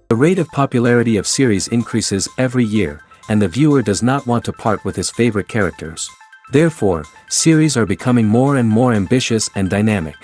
The rate of popularity of series increases every year, and the viewer does not want to part with his favorite characters. Therefore, series are becoming more and more ambitious and dynamic.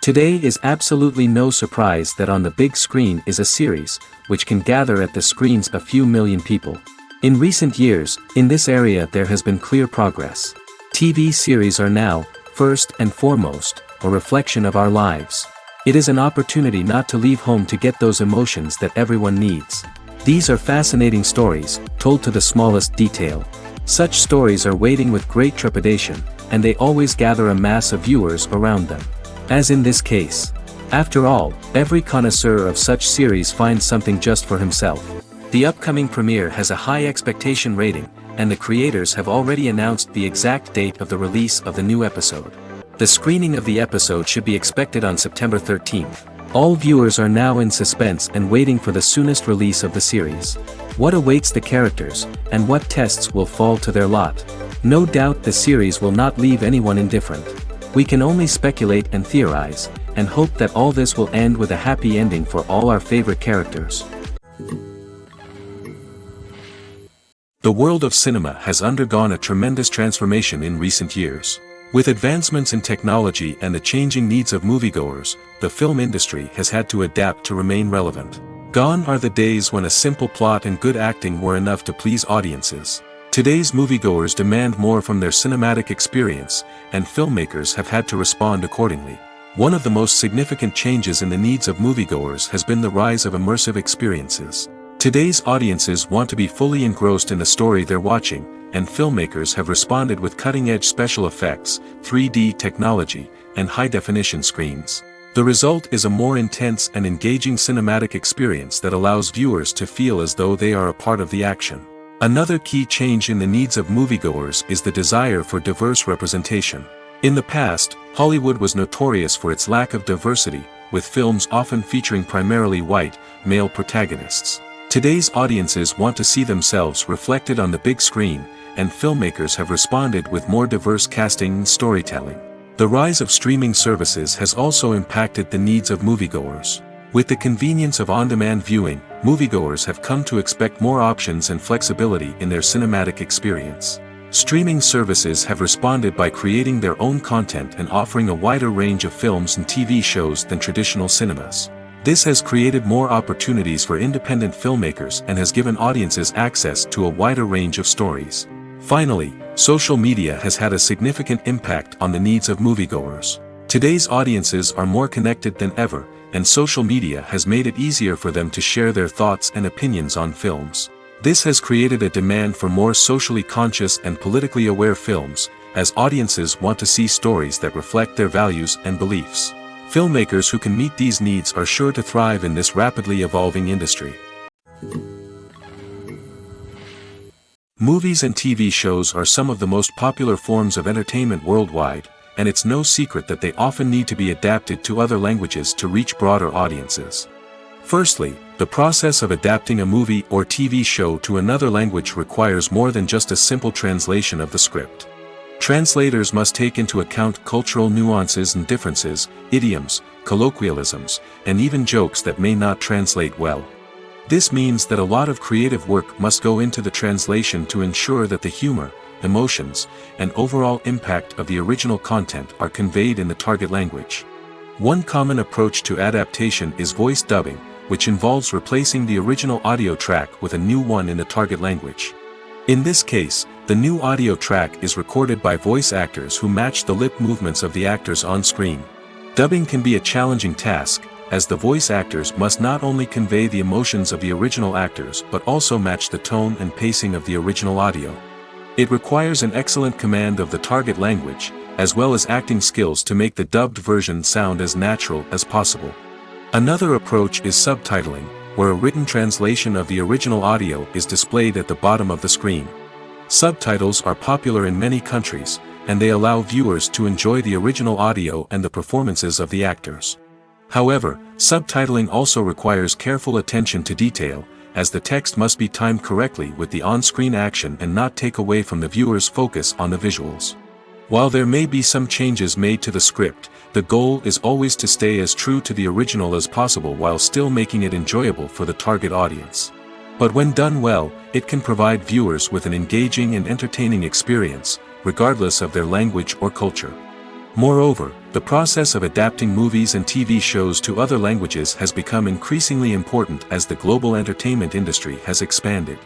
Today is absolutely no surprise that on the big screen is a series, which can gather at the screens a few million people. In recent years, in this area there has been clear progress. TV series are now, first and foremost, a reflection of our lives. It is an opportunity not to leave home to get those emotions that everyone needs. These are fascinating stories, told to the smallest detail. Such stories are waiting with great trepidation, and they always gather a mass of viewers around them. As in this case. After all, every connoisseur of such series finds something just for himself. The upcoming premiere has a high expectation rating, and the creators have already announced the exact date of the release of the new episode. The screening of the episode should be expected on September 13th. All viewers are now in suspense and waiting for the soonest release of the series. What awaits the characters, and what tests will fall to their lot? No doubt the series will not leave anyone indifferent. We can only speculate and theorize, and hope that all this will end with a happy ending for all our favorite characters. The world of cinema has undergone a tremendous transformation in recent years. With advancements in technology and the changing needs of moviegoers, the film industry has had to adapt to remain relevant. Gone are the days when a simple plot and good acting were enough to please audiences. Today's moviegoers demand more from their cinematic experience, and filmmakers have had to respond accordingly. One of the most significant changes in the needs of moviegoers has been the rise of immersive experiences. Today's audiences want to be fully engrossed in the story they're watching, and filmmakers have responded with cutting-edge special effects, 3D technology, and high-definition screens. The result is a more intense and engaging cinematic experience that allows viewers to feel as though they are a part of the action. Another key change in the needs of moviegoers is the desire for diverse representation. In the past, Hollywood was notorious for its lack of diversity, with films often featuring primarily white, male protagonists. Today's audiences want to see themselves reflected on the big screen, and filmmakers have responded with more diverse casting and storytelling. The rise of streaming services has also impacted the needs of moviegoers. With the convenience of on-demand viewing, moviegoers have come to expect more options and flexibility in their cinematic experience. Streaming services have responded by creating their own content and offering a wider range of films and TV shows than traditional cinemas. This has created more opportunities for independent filmmakers and has given audiences access to a wider range of stories. Finally, social media has had a significant impact on the needs of moviegoers. Today's audiences are more connected than ever, and social media has made it easier for them to share their thoughts and opinions on films. This has created a demand for more socially conscious and politically aware films, as audiences want to see stories that reflect their values and beliefs. Filmmakers who can meet these needs are sure to thrive in this rapidly evolving industry. Movies and TV shows are some of the most popular forms of entertainment worldwide, and it's no secret that they often need to be adapted to other languages to reach broader audiences. Firstly, the process of adapting a movie or TV show to another language requires more than just a simple translation of the script. Translators must take into account cultural nuances and differences, idioms, colloquialisms, and even jokes that may not translate well. This means that a lot of creative work must go into the translation to ensure that the humor, emotions, and overall impact of the original content are conveyed in the target language. One common approach to adaptation is voice dubbing, which involves replacing the original audio track with a new one in the target language. In this case, the new audio track is recorded by voice actors who match the lip movements of the actors on screen. Dubbing can be a challenging task, as the voice actors must not only convey the emotions of the original actors but also match the tone and pacing of the original audio. It requires an excellent command of the target language, as well as acting skills to make the dubbed version sound as natural as possible. Another approach is subtitling, where a written translation of the original audio is displayed at the bottom of the screen. Subtitles are popular in many countries, and they allow viewers to enjoy the original audio and the performances of the actors. However, subtitling also requires careful attention to detail, as the text must be timed correctly with the on-screen action and not take away from the viewer's focus on the visuals. While there may be some changes made to the script, the goal is always to stay as true to the original as possible while still making it enjoyable for the target audience. But when done well, it can provide viewers with an engaging and entertaining experience, regardless of their language or culture. Moreover, the process of adapting movies and TV shows to other languages has become increasingly important as the global entertainment industry has expanded.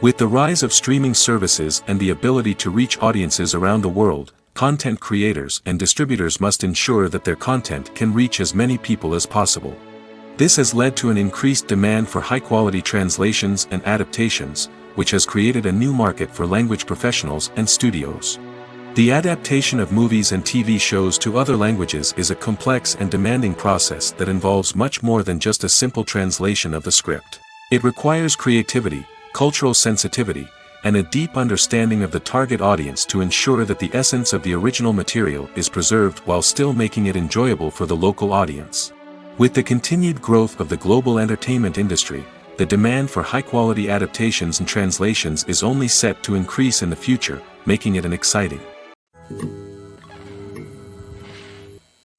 With the rise of streaming services and the ability to reach audiences around the world, content creators and distributors must ensure that their content can reach as many people as possible. This has led to an increased demand for high-quality translations and adaptations, which has created a new market for language professionals and studios. The adaptation of movies and TV shows to other languages is a complex and demanding process that involves much more than just a simple translation of the script. It requires creativity, cultural sensitivity, and a deep understanding of the target audience to ensure that the essence of the original material is preserved while still making it enjoyable for the local audience. With the continued growth of the global entertainment industry, the demand for high-quality adaptations and translations is only set to increase in the future, making it an exciting.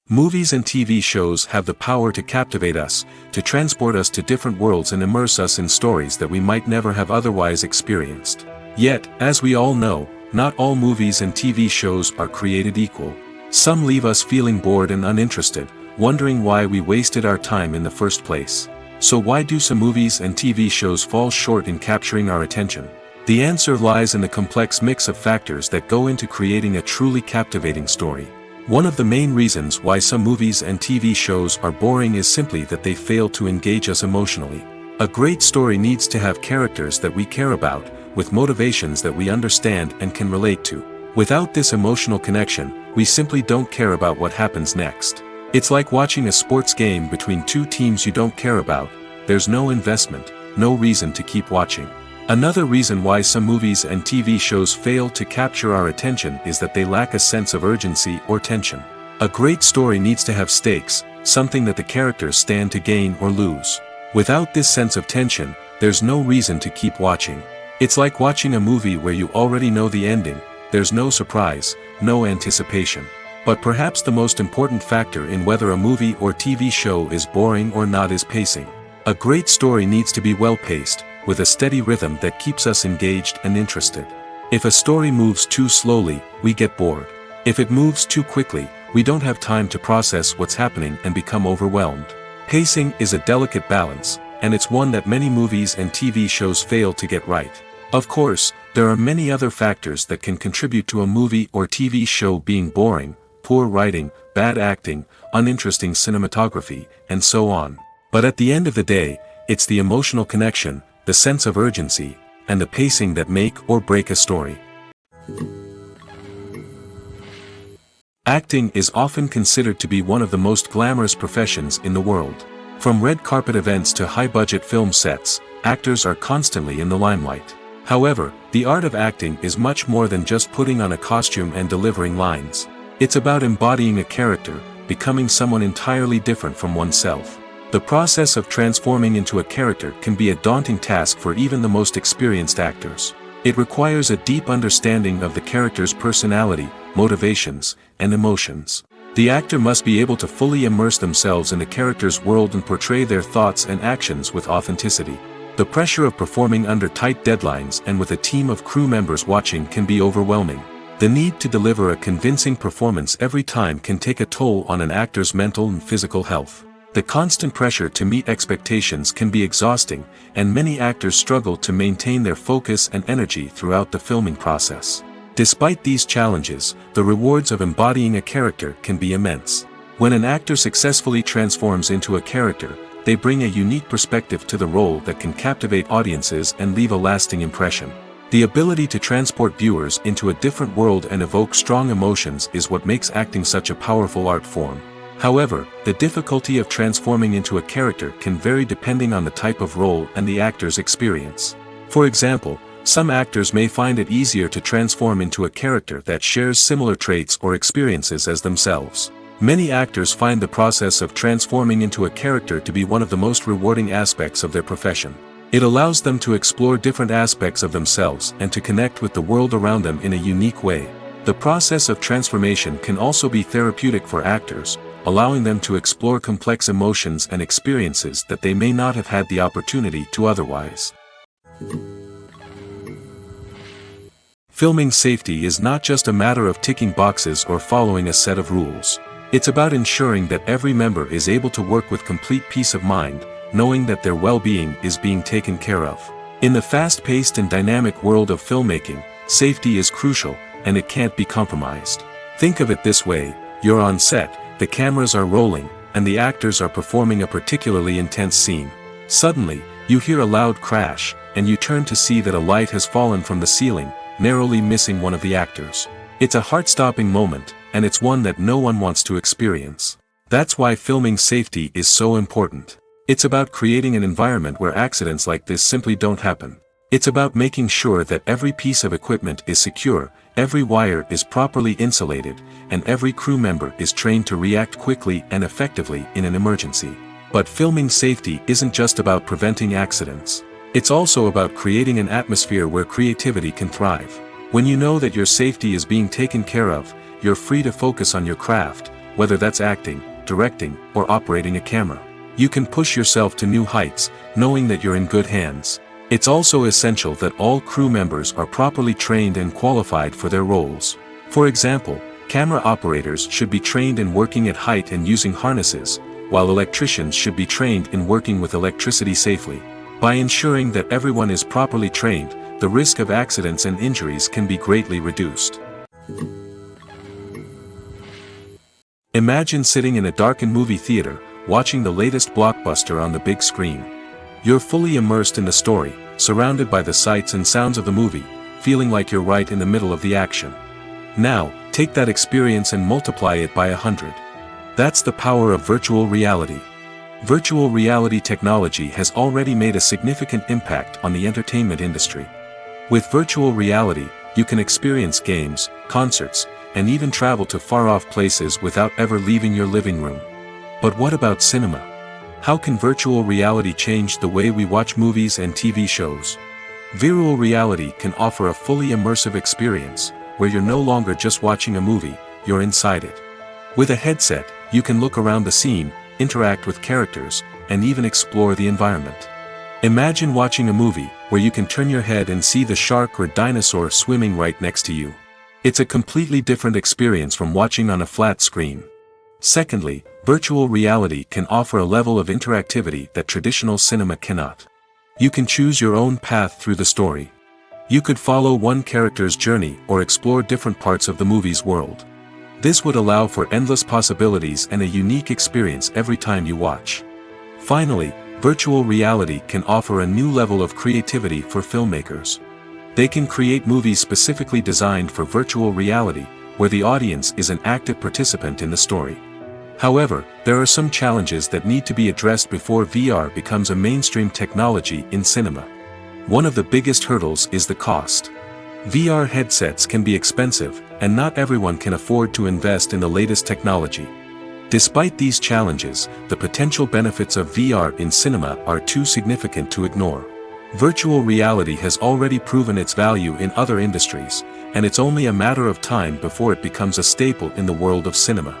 Movies and TV shows have the power to captivate us, to transport us to different worlds and immerse us in stories that we might never have otherwise experienced. Yet, as we all know, not all movies and TV shows are created equal. Some leave us feeling bored and uninterested, wondering why we wasted our time in the first place. So why do some movies and TV shows fall short in capturing our attention? The answer lies in the complex mix of factors that go into creating a truly captivating story. One of the main reasons why some movies and TV shows are boring is simply that they fail to engage us emotionally. A great story needs to have characters that we care about, with motivations that we understand and can relate to. Without this emotional connection, we simply don't care about what happens next. It's like watching a sports game between two teams you don't care about. There's no investment, no reason to keep watching. Another reason why some movies and TV shows fail to capture our attention is that they lack a sense of urgency or tension. A great story needs to have stakes, something that the characters stand to gain or lose. Without this sense of tension, there's no reason to keep watching. It's like watching a movie where you already know the ending, there's no surprise, no anticipation. But perhaps the most important factor in whether a movie or TV show is boring or not is pacing. A great story needs to be well-paced, with a steady rhythm that keeps us engaged and interested. If a story moves too slowly, we get bored. If it moves too quickly, we don't have time to process what's happening and become overwhelmed. Pacing is a delicate balance, and it's one that many movies and TV shows fail to get right. Of course, there are many other factors that can contribute to a movie or TV show being boring: poor writing, bad acting, uninteresting cinematography, and so on. But at the end of the day, it's the emotional connection, the sense of urgency, and the pacing that make or break a story. Acting is often considered to be one of the most glamorous professions in the world. From red carpet events to high-budget film sets, actors are constantly in the limelight. However, the art of acting is much more than just putting on a costume and delivering lines. It's about embodying a character, becoming someone entirely different from oneself. The process of transforming into a character can be a daunting task for even the most experienced actors. It requires a deep understanding of the character's personality, motivations, and emotions. The actor must be able to fully immerse themselves in the character's world and portray their thoughts and actions with authenticity. The pressure of performing under tight deadlines and with a team of crew members watching can be overwhelming. The need to deliver a convincing performance every time can take a toll on an actor's mental and physical health. The constant pressure to meet expectations can be exhausting, and many actors struggle to maintain their focus and energy throughout the filming process. Despite these challenges, the rewards of embodying a character can be immense. When an actor successfully transforms into a character, they bring a unique perspective to the role that can captivate audiences and leave a lasting impression. The ability to transport viewers into a different world and evoke strong emotions is what makes acting such a powerful art form. However, the difficulty of transforming into a character can vary depending on the type of role and the actor's experience. For example, some actors may find it easier to transform into a character that shares similar traits or experiences as themselves. Many actors find the process of transforming into a character to be one of the most rewarding aspects of their profession. It allows them to explore different aspects of themselves and to connect with the world around them in a unique way. The process of transformation can also be therapeutic for actors, allowing them to explore complex emotions and experiences that they may not have had the opportunity to otherwise. Filming safety is not just a matter of ticking boxes or following a set of rules. It's about ensuring that every member is able to work with complete peace of mind, knowing that their well-being is being taken care of. In the fast-paced and dynamic world of filmmaking, safety is crucial, and it can't be compromised. Think of it this way: you're on set, the cameras are rolling, and the actors are performing a particularly intense scene. Suddenly, you hear a loud crash, and you turn to see that a light has fallen from the ceiling, narrowly missing one of the actors. It's a heart-stopping moment, and it's one that no one wants to experience. That's why filming safety is so important. It's about creating an environment where accidents like this simply don't happen. It's about making sure that every piece of equipment is secure, every wire is properly insulated, and every crew member is trained to react quickly and effectively in an emergency. But filming safety isn't just about preventing accidents. It's also about creating an atmosphere where creativity can thrive. When you know that your safety is being taken care of, you're free to focus on your craft, whether that's acting, directing, or operating a camera. You can push yourself to new heights, knowing that you're in good hands. It's also essential that all crew members are properly trained and qualified for their roles. For example, camera operators should be trained in working at height and using harnesses, while electricians should be trained in working with electricity safely. By ensuring that everyone is properly trained, the risk of accidents and injuries can be greatly reduced. Imagine sitting in a darkened movie theater, watching the latest blockbuster on the big screen. You're fully immersed in the story, surrounded by the sights and sounds of the movie, feeling like you're right in the middle of the action. Now, take that experience and multiply it by 100. That's the power of virtual reality. Virtual reality technology has already made a significant impact on the entertainment industry. With virtual reality, you can experience games, concerts, and even travel to far-off places without ever leaving your living room. But what about cinema? How can virtual reality change the way we watch movies and TV shows? Virtual reality can offer a fully immersive experience, where you're no longer just watching a movie, you're inside it. With a headset, you can look around the scene, interact with characters, and even explore the environment. Imagine watching a movie where you can turn your head and see the shark or dinosaur swimming right next to you. It's a completely different experience from watching on a flat screen. Secondly, virtual reality can offer a level of interactivity that traditional cinema cannot. You can choose your own path through the story. You could follow one character's journey or explore different parts of the movie's world. This would allow for endless possibilities and a unique experience every time you watch. Finally, virtual reality can offer a new level of creativity for filmmakers. They can create movies specifically designed for virtual reality, where the audience is an active participant in the story. However, there are some challenges that need to be addressed before VR becomes a mainstream technology in cinema. One of the biggest hurdles is the cost. VR headsets can be expensive, and not everyone can afford to invest in the latest technology. Despite these challenges, the potential benefits of VR in cinema are too significant to ignore. Virtual reality has already proven its value in other industries, and it's only a matter of time before it becomes a staple in the world of cinema.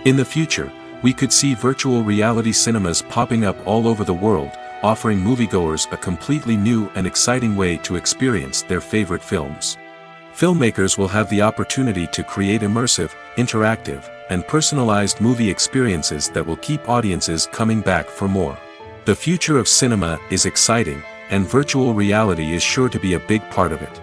In the future, we could see virtual reality cinemas popping up all over the world, offering moviegoers a completely new and exciting way to experience their favorite films. Filmmakers will have the opportunity to create immersive, interactive, and personalized movie experiences that will keep audiences coming back for more. The future of cinema is exciting, and virtual reality is sure to be a big part of it.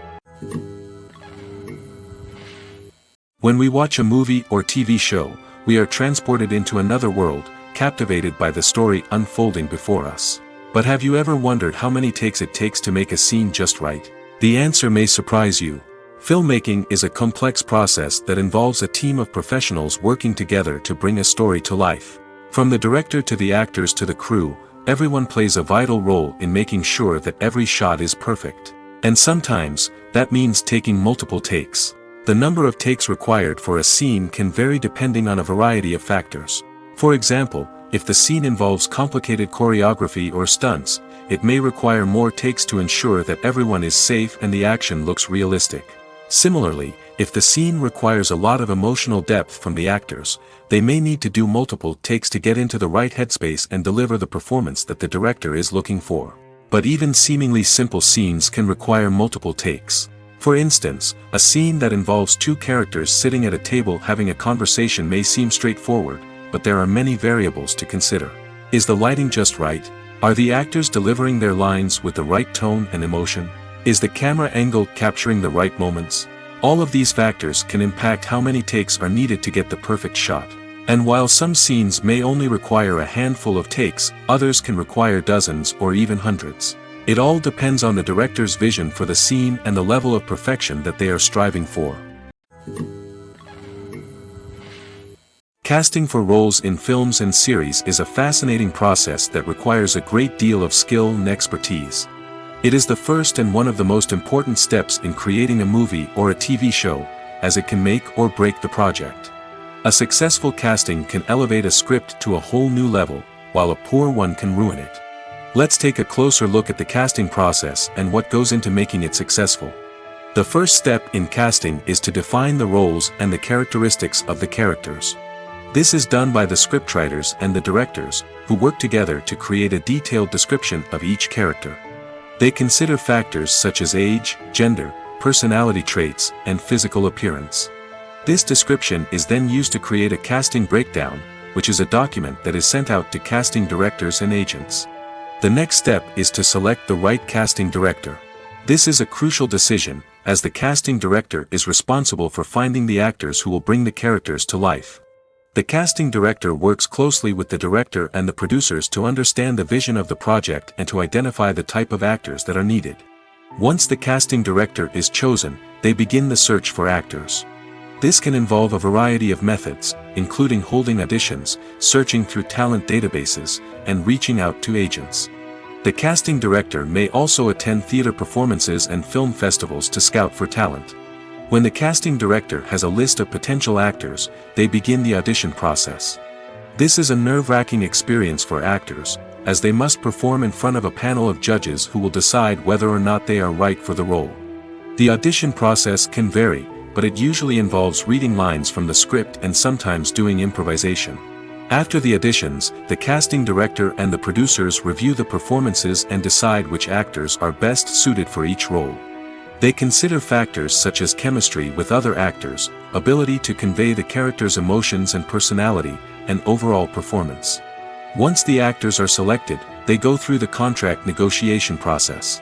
When we watch a movie or TV show, we are transported into another world, captivated by the story unfolding before us. But have you ever wondered how many takes it takes to make a scene just right? The answer may surprise you. Filmmaking is a complex process that involves a team of professionals working together to bring a story to life. From the director to the actors to the crew, everyone plays a vital role in making sure that every shot is perfect. And sometimes, that means taking multiple takes. The number of takes required for a scene can vary depending on a variety of factors. For example, if the scene involves complicated choreography or stunts, it may require more takes to ensure that everyone is safe and the action looks realistic. Similarly, if the scene requires a lot of emotional depth from the actors, they may need to do multiple takes to get into the right headspace and deliver the performance that the director is looking for. But even seemingly simple scenes can require multiple takes. For instance, a scene that involves two characters sitting at a table having a conversation may seem straightforward, but there are many variables to consider. Is the lighting just right? Are the actors delivering their lines with the right tone and emotion? Is the camera angle capturing the right moments? All of these factors can impact how many takes are needed to get the perfect shot. And while some scenes may only require a handful of takes, others can require dozens or even hundreds. It all depends on the director's vision for the scene and the level of perfection that they are striving for. Casting for roles in films and series is a fascinating process that requires a great deal of skill and expertise. It is the first and one of the most important steps in creating a movie or a TV show, as it can make or break the project. A successful casting can elevate a script to a whole new level, while a poor one can ruin it. Let's take a closer look at the casting process and what goes into making it successful. The first step in casting is to define the roles and the characteristics of the characters. This is done by the scriptwriters and the directors, who work together to create a detailed description of each character. They consider factors such as age, gender, personality traits, and physical appearance. This description is then used to create a casting breakdown, which is a document that is sent out to casting directors and agents. The next step is to select the right casting director. This is a crucial decision, as the casting director is responsible for finding the actors who will bring the characters to life. The casting director works closely with the director and the producers to understand the vision of the project and to identify the type of actors that are needed. Once the casting director is chosen, they begin the search for actors. This can involve a variety of methods, including holding auditions, searching through talent databases, and reaching out to agents. The casting director may also attend theater performances and film festivals to scout for talent. When the casting director has a list of potential actors, they begin the audition process. This is a nerve-wracking experience for actors, as they must perform in front of a panel of judges who will decide whether or not they are right for the role. The audition process can vary, but it usually involves reading lines from the script and sometimes doing improvisation. After the auditions, the casting director and the producers review the performances and decide which actors are best suited for each role. They consider factors such as chemistry with other actors, ability to convey the character's emotions and personality, and overall performance. Once the actors are selected, they go through the contract negotiation process.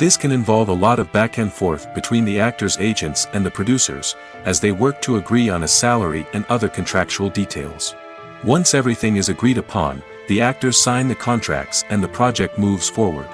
This can involve a lot of back and forth between the actors' agents and the producers, as they work to agree on a salary and other contractual details. Once everything is agreed upon, the actors sign the contracts and the project moves forward.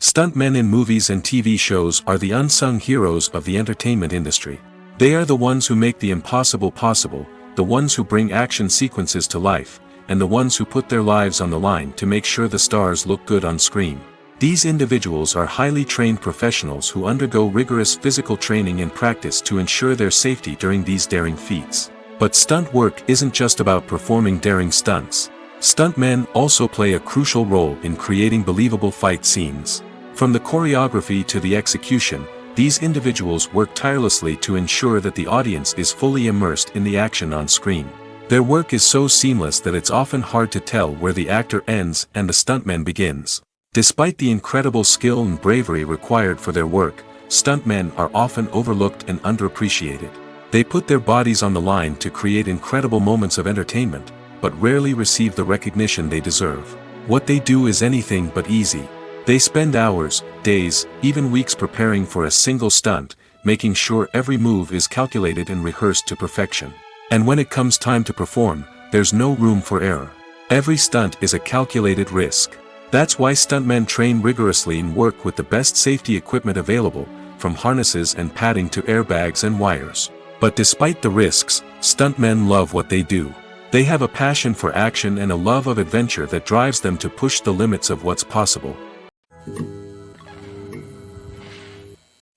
Stuntmen in movies and TV shows are the unsung heroes of the entertainment industry. They are the ones who make the impossible possible, the ones who bring action sequences to life, and the ones who put their lives on the line to make sure the stars look good on screen. These individuals are highly trained professionals who undergo rigorous physical training and practice to ensure their safety during these daring feats. But stunt work isn't just about performing daring stunts. Stuntmen also play a crucial role in creating believable fight scenes. From the choreography to the execution, these individuals work tirelessly to ensure that the audience is fully immersed in the action on screen. Their work is so seamless that it's often hard to tell where the actor ends and the stuntman begins. Despite the incredible skill and bravery required for their work, stuntmen are often overlooked and underappreciated. They put their bodies on the line to create incredible moments of entertainment, but rarely receive the recognition they deserve. What they do is anything but easy. They spend hours, days, even weeks preparing for a single stunt, making sure every move is calculated and rehearsed to perfection. And when it comes time to perform, there's no room for error. Every stunt is a calculated risk. That's why stuntmen train rigorously and work with the best safety equipment available, from harnesses and padding to airbags and wires. But despite the risks, stuntmen love what they do. They have a passion for action and a love of adventure that drives them to push the limits of what's possible.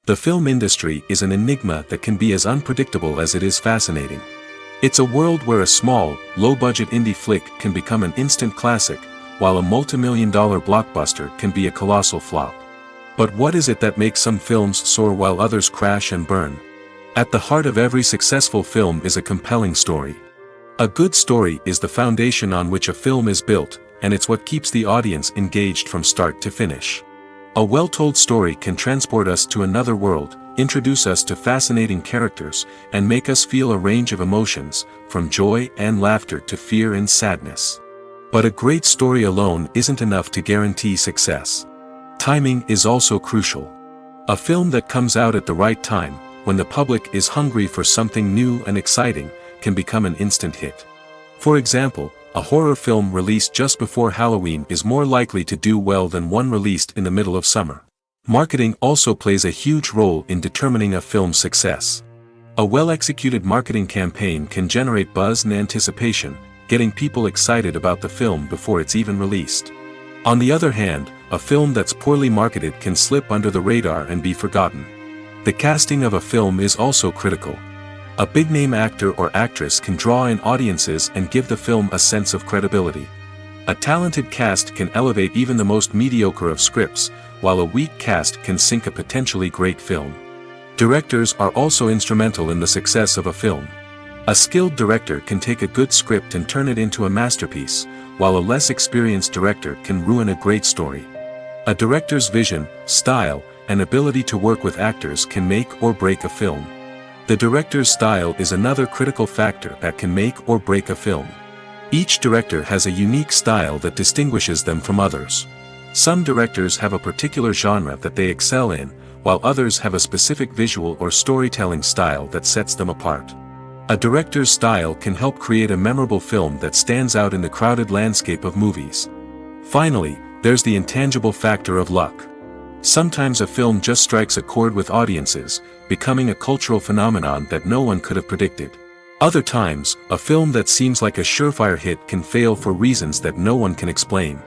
The film industry is an enigma that can be as unpredictable as it is fascinating. It's a world where a small, low-budget indie flick can become an instant classic, while a multi-million-dollar blockbuster can be a colossal flop. But what is it that makes some films soar while others crash and burn? At the heart of every successful film is a compelling story. A good story is the foundation on which a film is built, and it's what keeps the audience engaged from start to finish. A well-told story can transport us to another world, introduce us to fascinating characters, and make us feel a range of emotions, from joy and laughter to fear and sadness. But a great story alone isn't enough to guarantee success. Timing is also crucial. A film that comes out at the right time, when the public is hungry for something new and exciting, can become an instant hit. For example, a horror film released just before Halloween is more likely to do well than one released in the middle of summer. Marketing also plays a huge role in determining a film's success. A well-executed marketing campaign can generate buzz and anticipation, getting people excited about the film before it's even released. On the other hand, a film that's poorly marketed can slip under the radar and be forgotten. The casting of a film is also critical. A big-name actor or actress can draw in audiences and give the film a sense of credibility. A talented cast can elevate even the most mediocre of scripts, while a weak cast can sink a potentially great film. Directors are also instrumental in the success of a film. A skilled director can take a good script and turn it into a masterpiece, while a less experienced director can ruin a great story. A director's vision, style, and ability to work with actors can make or break a film. The director's style is another critical factor that can make or break a film. Each director has a unique style that distinguishes them from others. Some directors have a particular genre that they excel in, while others have a specific visual or storytelling style that sets them apart. A director's style can help create a memorable film that stands out in the crowded landscape of movies. Finally, there's the intangible factor of luck. Sometimes a film just strikes a chord with audiences, becoming a cultural phenomenon that no one could have predicted. Other times, a film that seems like a surefire hit can fail for reasons that no one can explain.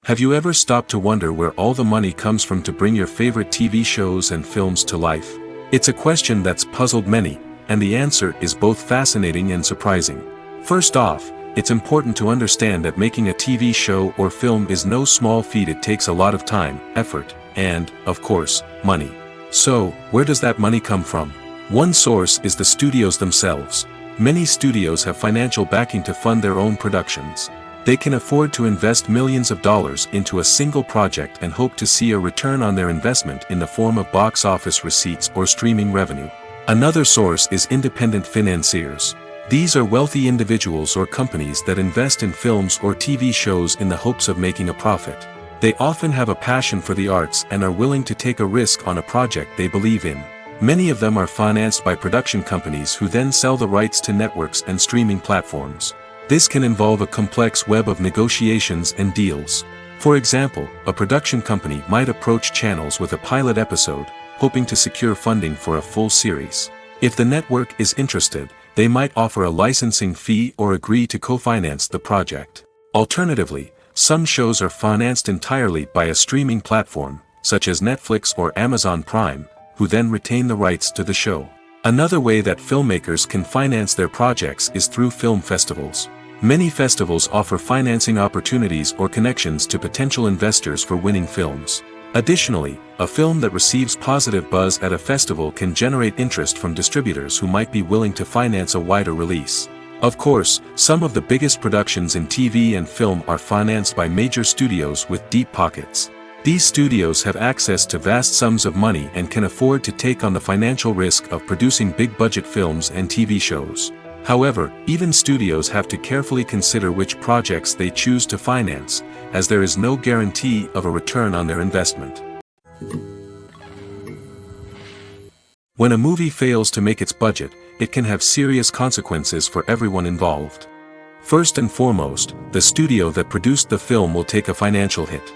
Have you ever stopped to wonder where all the money comes from to bring your favorite TV shows and films to life? It's a question that's puzzled many, and the answer is both fascinating and surprising. First off, it's important to understand that making a TV show or film is no small feat. It takes a lot of time, effort, and, of course, money. So, where does that money come from? One source is the studios themselves. Many studios have financial backing to fund their own productions. They can afford to invest millions of dollars into a single project and hope to see a return on their investment in the form of box office receipts or streaming revenue. Another source is independent financiers. These are wealthy individuals or companies that invest in films or TV shows in the hopes of making a profit. They often have a passion for the arts and are willing to take a risk on a project they believe in. Many of them are financed by production companies who then sell the rights to networks and streaming platforms. This can involve a complex web of negotiations and deals. For example, a production company might approach channels with a pilot episode, hoping to secure funding for a full series. If the network is interested, they might offer a licensing fee or agree to co-finance the project. Alternatively, some shows are financed entirely by a streaming platform, such as Netflix or Amazon Prime, who then retain the rights to the show. Another way that filmmakers can finance their projects is through film festivals. Many festivals offer financing opportunities or connections to potential investors for winning films. Additionally, a film that receives positive buzz at a festival can generate interest from distributors who might be willing to finance a wider release. Of course, some of the biggest productions in TV and film are financed by major studios with deep pockets. These studios have access to vast sums of money and can afford to take on the financial risk of producing big-budget films and TV shows. However, even studios have to carefully consider which projects they choose to finance, as there is no guarantee of a return on their investment. When a movie fails to make its budget, it can have serious consequences for everyone involved. First and foremost, the studio that produced the film will take a financial hit.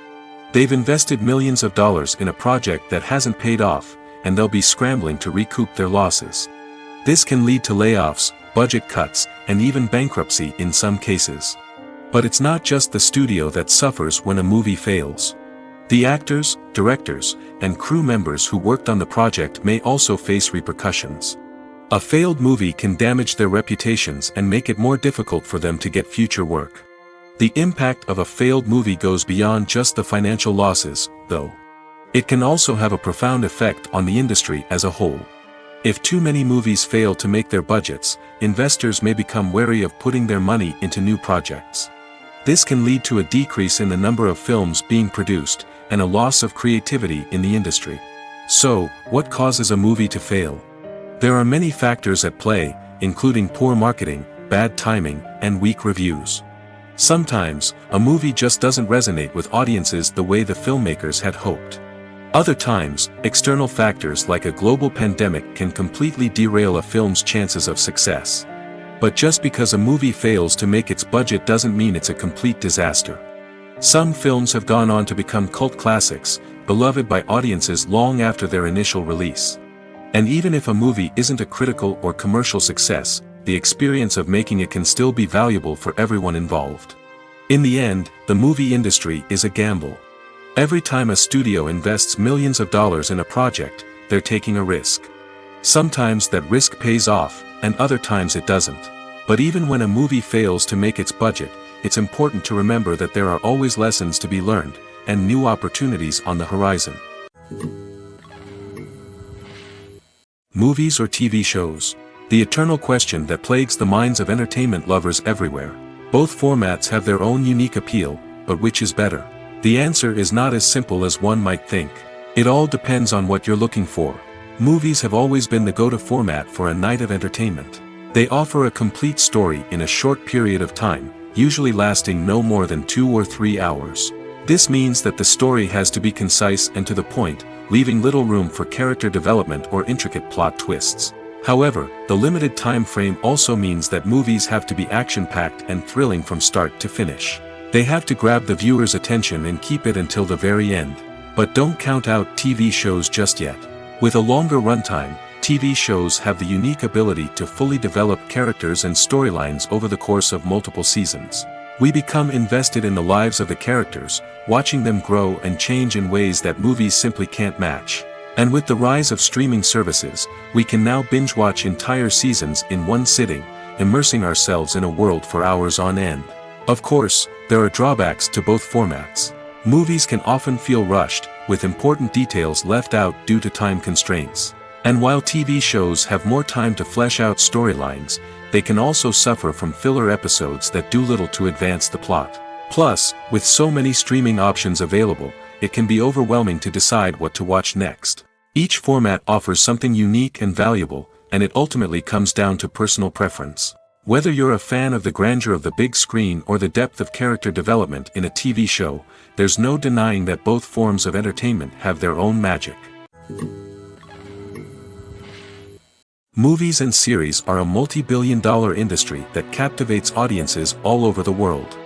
They've invested millions of dollars in a project that hasn't paid off, and they'll be scrambling to recoup their losses. This can lead to layoffs, budget cuts, and even bankruptcy in some cases. But it's not just the studio that suffers when a movie fails. The actors, directors, and crew members who worked on the project may also face repercussions. A failed movie can damage their reputations and make it more difficult for them to get future work. The impact of a failed movie goes beyond just the financial losses, though. It can also have a profound effect on the industry as a whole. If too many movies fail to make their budgets, investors may become wary of putting their money into new projects. This can lead to a decrease in the number of films being produced, and a loss of creativity in the industry. So, what causes a movie to fail? There are many factors at play, including poor marketing, bad timing, and weak reviews. Sometimes, a movie just doesn't resonate with audiences the way the filmmakers had hoped. Other times, external factors like a global pandemic can completely derail a film's chances of success. But just because a movie fails to make its budget doesn't mean it's a complete disaster. Some films have gone on to become cult classics, beloved by audiences long after their initial release. And even if a movie isn't a critical or commercial success, the experience of making it can still be valuable for everyone involved. In the end, the movie industry is a gamble. Every time a studio invests millions of dollars in a project, they're taking a risk. Sometimes that risk pays off, and other times it doesn't. But even when a movie fails to make its budget, it's important to remember that there are always lessons to be learned, and new opportunities on the horizon. Movies or TV shows? The eternal question that plagues the minds of entertainment lovers everywhere. Both formats have their own unique appeal, but which is better? The answer is not as simple as one might think. It all depends on what you're looking for. Movies have always been the go-to format for a night of entertainment. They offer a complete story in a short period of time, usually lasting no more than 2 or 3 hours. This means that the story has to be concise and to the point, leaving little room for character development or intricate plot twists. However, the limited time frame also means that movies have to be action-packed and thrilling from start to finish. They have to grab the viewer's attention and keep it until the very end. But don't count out TV shows just yet. With a longer runtime, TV shows have the unique ability to fully develop characters and storylines over the course of multiple seasons. We become invested in the lives of the characters, watching them grow and change in ways that movies simply can't match. And with the rise of streaming services, we can now binge-watch entire seasons in one sitting, immersing ourselves in a world for hours on end. Of course, there are drawbacks to both formats. Movies can often feel rushed, with important details left out due to time constraints. And while TV shows have more time to flesh out storylines, they can also suffer from filler episodes that do little to advance the plot. Plus, with so many streaming options available, it can be overwhelming to decide what to watch next. Each format offers something unique and valuable, and it ultimately comes down to personal preference. Whether you're a fan of the grandeur of the big screen or the depth of character development in a TV show, there's no denying that both forms of entertainment have their own magic. Movies and series are a multi-billion-dollar industry that captivates audiences all over the world.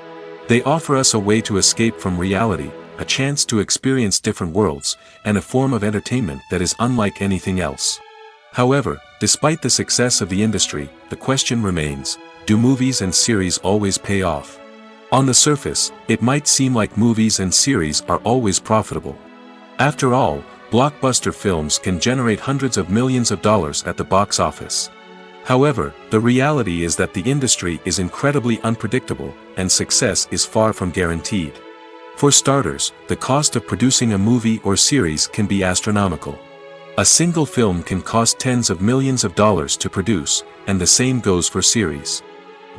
They offer us a way to escape from reality, a chance to experience different worlds, and a form of entertainment that is unlike anything else. However, despite the success of the industry, the question remains, do movies and series always pay off? On the surface, it might seem like movies and series are always profitable. After all, blockbuster films can generate hundreds of millions of dollars at the box office. However, the reality is that the industry is incredibly unpredictable, and success is far from guaranteed. For starters, the cost of producing a movie or series can be astronomical. A single film can cost tens of millions of dollars to produce, and the same goes for series.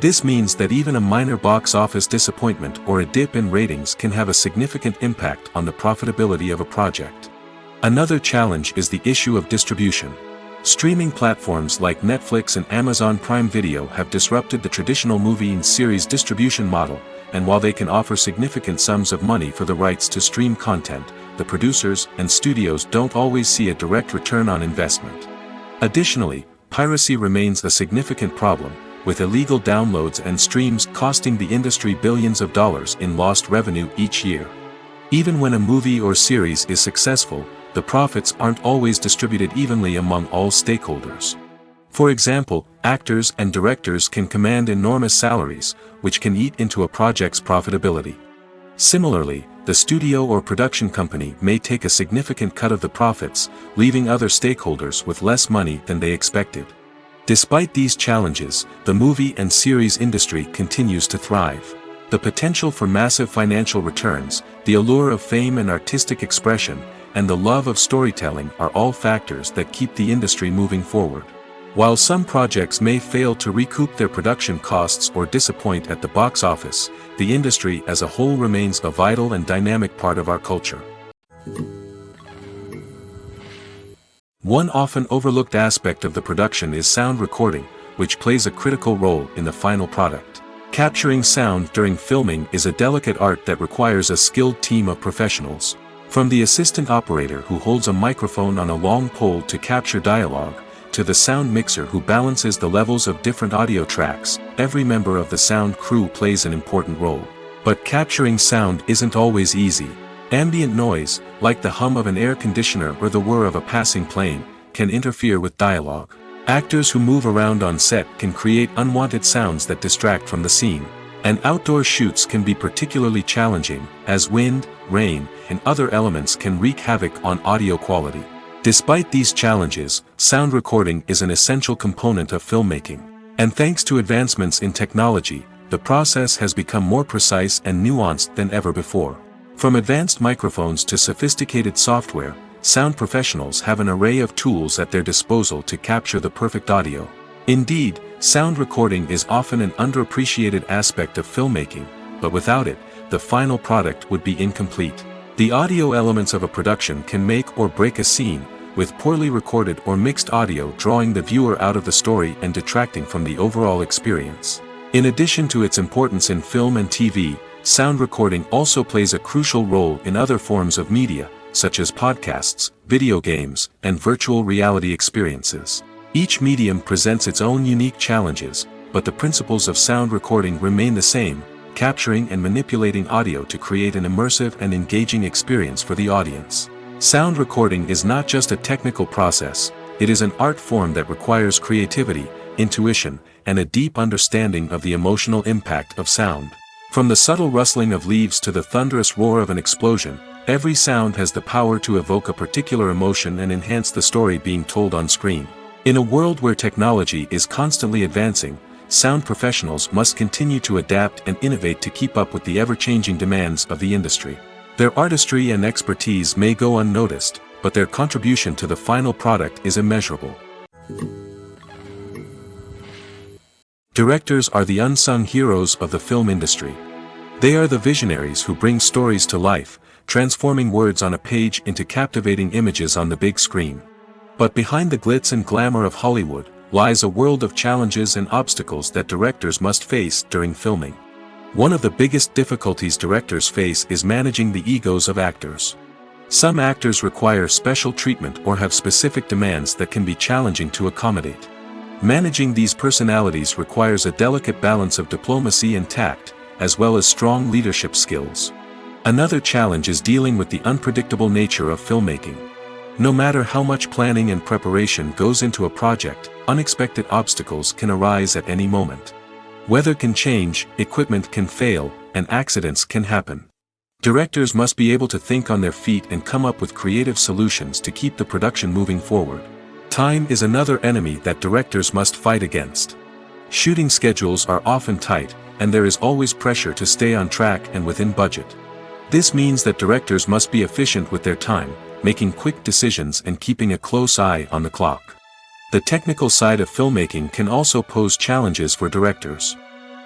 This means that even a minor box office disappointment or a dip in ratings can have a significant impact on the profitability of a project. Another challenge is the issue of distribution. Streaming platforms like Netflix and Amazon Prime Video have disrupted the traditional movie and series distribution model, and while they can offer significant sums of money for the rights to stream content, the producers and studios don't always see a direct return on investment. Additionally, piracy remains a significant problem, with illegal downloads and streams costing the industry billions of dollars in lost revenue each year. Even when a movie or series is successful, the profits aren't always distributed evenly among all stakeholders. For example, actors and directors can command enormous salaries, which can eat into a project's profitability. Similarly, the studio or production company may take a significant cut of the profits, leaving other stakeholders with less money than they expected. Despite these challenges, the movie and series industry continues to thrive. The potential for massive financial returns, the allure of fame and artistic expression, and the love of storytelling are all factors that keep the industry moving forward. While some projects may fail to recoup their production costs or disappoint at the box office, the industry as a whole remains a vital and dynamic part of our culture. One often overlooked aspect of the production is sound recording, which plays a critical role in the final product. Capturing sound during filming is a delicate art that requires a skilled team of professionals. From the assistant operator who holds a microphone on a long pole to capture dialogue, to the sound mixer who balances the levels of different audio tracks, every member of the sound crew plays an important role. But capturing sound isn't always easy. Ambient noise, like the hum of an air conditioner or the whir of a passing plane, can interfere with dialogue. Actors who move around on set can create unwanted sounds that distract from the scene. And outdoor shoots can be particularly challenging, as wind, rain, and other elements can wreak havoc on audio quality. Despite these challenges, sound recording is an essential component of filmmaking. And thanks to advancements in technology, the process has become more precise and nuanced than ever before. From advanced microphones to sophisticated software, sound professionals have an array of tools at their disposal to capture the perfect audio. Indeed, sound recording is often an underappreciated aspect of filmmaking, but without it, the final product would be incomplete. The audio elements of a production can make or break a scene, with poorly recorded or mixed audio drawing the viewer out of the story and detracting from the overall experience. In addition to its importance in film and TV, sound recording also plays a crucial role in other forms of media, such as podcasts, video games, and virtual reality experiences. Each medium presents its own unique challenges, but the principles of sound recording remain the same, capturing and manipulating audio to create an immersive and engaging experience for the audience. Sound recording is not just a technical process, it is an art form that requires creativity, intuition, and a deep understanding of the emotional impact of sound. From the subtle rustling of leaves to the thunderous roar of an explosion, every sound has the power to evoke a particular emotion and enhance the story being told on screen. In a world where technology is constantly advancing, sound professionals must continue to adapt and innovate to keep up with the ever-changing demands of the industry. Their artistry and expertise may go unnoticed, but their contribution to the final product is immeasurable. Directors are the unsung heroes of the film industry. They are the visionaries who bring stories to life, transforming words on a page into captivating images on the big screen. But behind the glitz and glamour of Hollywood, lies a world of challenges and obstacles that directors must face during filming. One of the biggest difficulties directors face is managing the egos of actors. Some actors require special treatment or have specific demands that can be challenging to accommodate. Managing these personalities requires a delicate balance of diplomacy and tact, as well as strong leadership skills. Another challenge is dealing with the unpredictable nature of filmmaking. No matter how much planning and preparation goes into a project, unexpected obstacles can arise at any moment. Weather can change, equipment can fail, and accidents can happen. Directors must be able to think on their feet and come up with creative solutions to keep the production moving forward. Time is another enemy that directors must fight against. Shooting schedules are often tight, and there is always pressure to stay on track and within budget. This means that directors must be efficient with their time, making quick decisions and keeping a close eye on the clock. The technical side of filmmaking can also pose challenges for directors.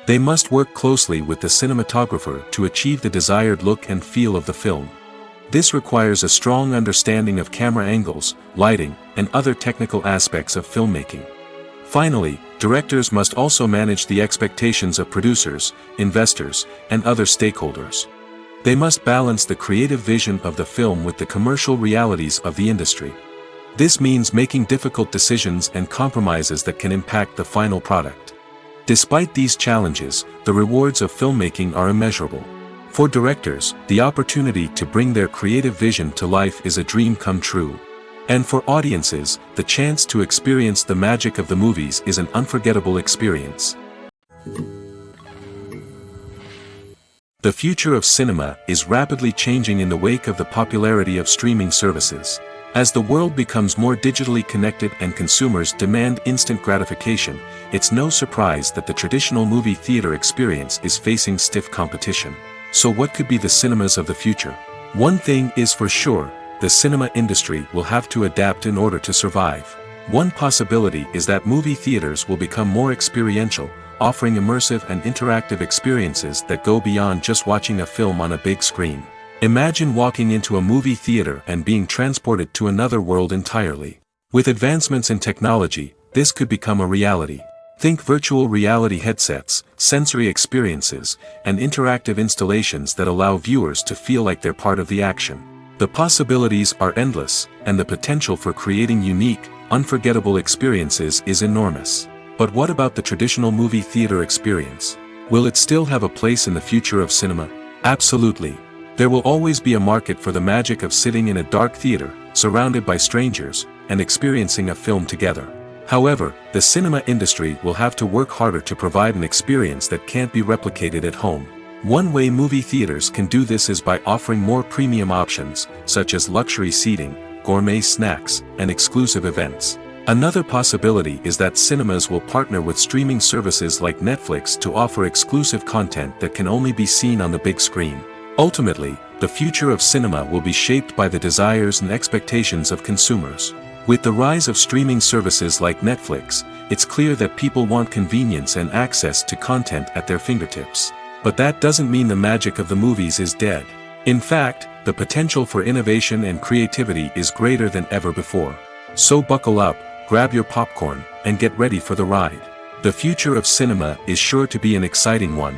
They must work closely with the cinematographer to achieve the desired look and feel of the film. This requires a strong understanding of camera angles, lighting, and other technical aspects of filmmaking. Finally, directors must also manage the expectations of producers, investors, and other stakeholders. They must balance the creative vision of the film with the commercial realities of the industry. This means making difficult decisions and compromises that can impact the final product. Despite these challenges, the rewards of filmmaking are immeasurable. For directors, the opportunity to bring their creative vision to life is a dream come true. And for audiences, the chance to experience the magic of the movies is an unforgettable experience. The future of cinema is rapidly changing in the wake of the popularity of streaming services. As the world becomes more digitally connected and consumers demand instant gratification, it's no surprise that the traditional movie theater experience is facing stiff competition. So what could be the cinemas of the future? One thing is for sure, the cinema industry will have to adapt in order to survive. One possibility is that movie theaters will become more experiential, offering immersive and interactive experiences that go beyond just watching a film on a big screen. Imagine walking into a movie theater and being transported to another world entirely. With advancements in technology, this could become a reality. Think virtual reality headsets, sensory experiences, and interactive installations that allow viewers to feel like they're part of the action. The possibilities are endless, and the potential for creating unique, unforgettable experiences is enormous. But what about the traditional movie theater experience? Will it still have a place in the future of cinema? Absolutely. There will always be a market for the magic of sitting in a dark theater, surrounded by strangers, and experiencing a film together. However, the cinema industry will have to work harder to provide an experience that can't be replicated at home. One way movie theaters can do this is by offering more premium options, such as luxury seating, gourmet snacks, and exclusive events. Another possibility is that cinemas will partner with streaming services like Netflix to offer exclusive content that can only be seen on the big screen. Ultimately, the future of cinema will be shaped by the desires and expectations of consumers. With the rise of streaming services like Netflix, it's clear that people want convenience and access to content at their fingertips. But that doesn't mean the magic of the movies is dead. In fact, the potential for innovation and creativity is greater than ever before. So buckle up, grab your popcorn, and get ready for the ride. The future of cinema is sure to be an exciting one.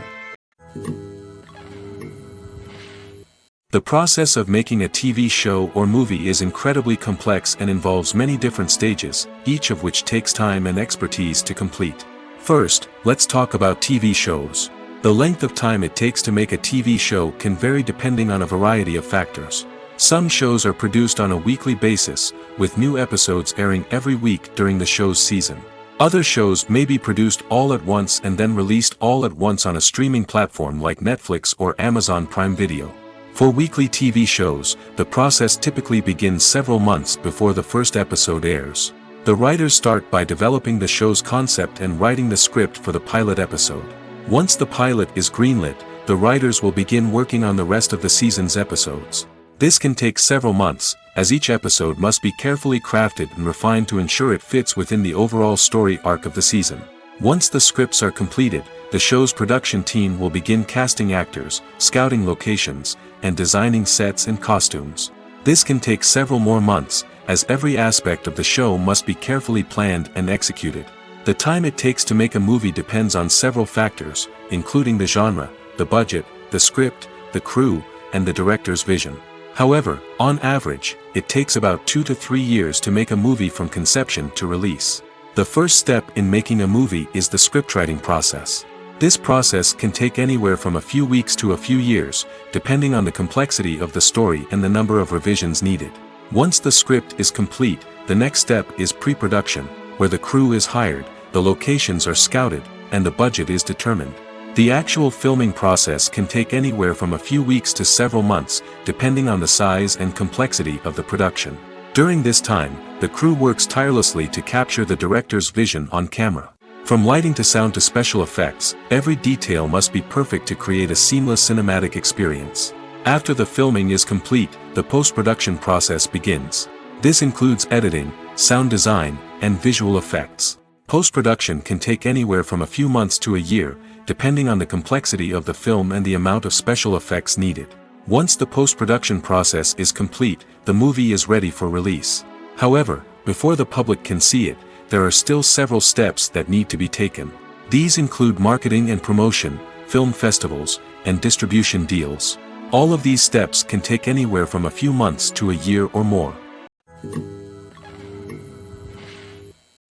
The process of making a TV show or movie is incredibly complex and involves many different stages, each of which takes time and expertise to complete. First, let's talk about TV shows. The length of time it takes to make a TV show can vary depending on a variety of factors. Some shows are produced on a weekly basis, with new episodes airing every week during the show's season. Other shows may be produced all at once and then released all at once on a streaming platform like Netflix or Amazon Prime Video. For weekly TV shows, the process typically begins several months before the first episode airs. The writers start by developing the show's concept and writing the script for the pilot episode. Once the pilot is greenlit, the writers will begin working on the rest of the season's episodes. This can take several months, as each episode must be carefully crafted and refined to ensure it fits within the overall story arc of the season. Once the scripts are completed, the show's production team will begin casting actors, scouting locations, and designing sets and costumes. This can take several more months, as every aspect of the show must be carefully planned and executed. The time it takes to make a movie depends on several factors, including the genre, the budget, the script, the crew, and the director's vision. However, on average, it takes about 2 to 3 years to make a movie from conception to release. The first step in making a movie is the scriptwriting process. This process can take anywhere from a few weeks to a few years, depending on the complexity of the story and the number of revisions needed. Once the script is complete, the next step is pre-production, where the crew is hired, the locations are scouted, and the budget is determined. The actual filming process can take anywhere from a few weeks to several months, depending on the size and complexity of the production. During this time, the crew works tirelessly to capture the director's vision on camera. From lighting to sound to special effects, every detail must be perfect to create a seamless cinematic experience. After the filming is complete, the post-production process begins. This includes editing, sound design, and visual effects. Post-production can take anywhere from a few months to a year, depending on the complexity of the film and the amount of special effects needed. Once the post-production process is complete, the movie is ready for release. However, before the public can see it, there are still several steps that need to be taken. These include marketing and promotion, film festivals, and distribution deals. All of these steps can take anywhere from a few months to a year or more.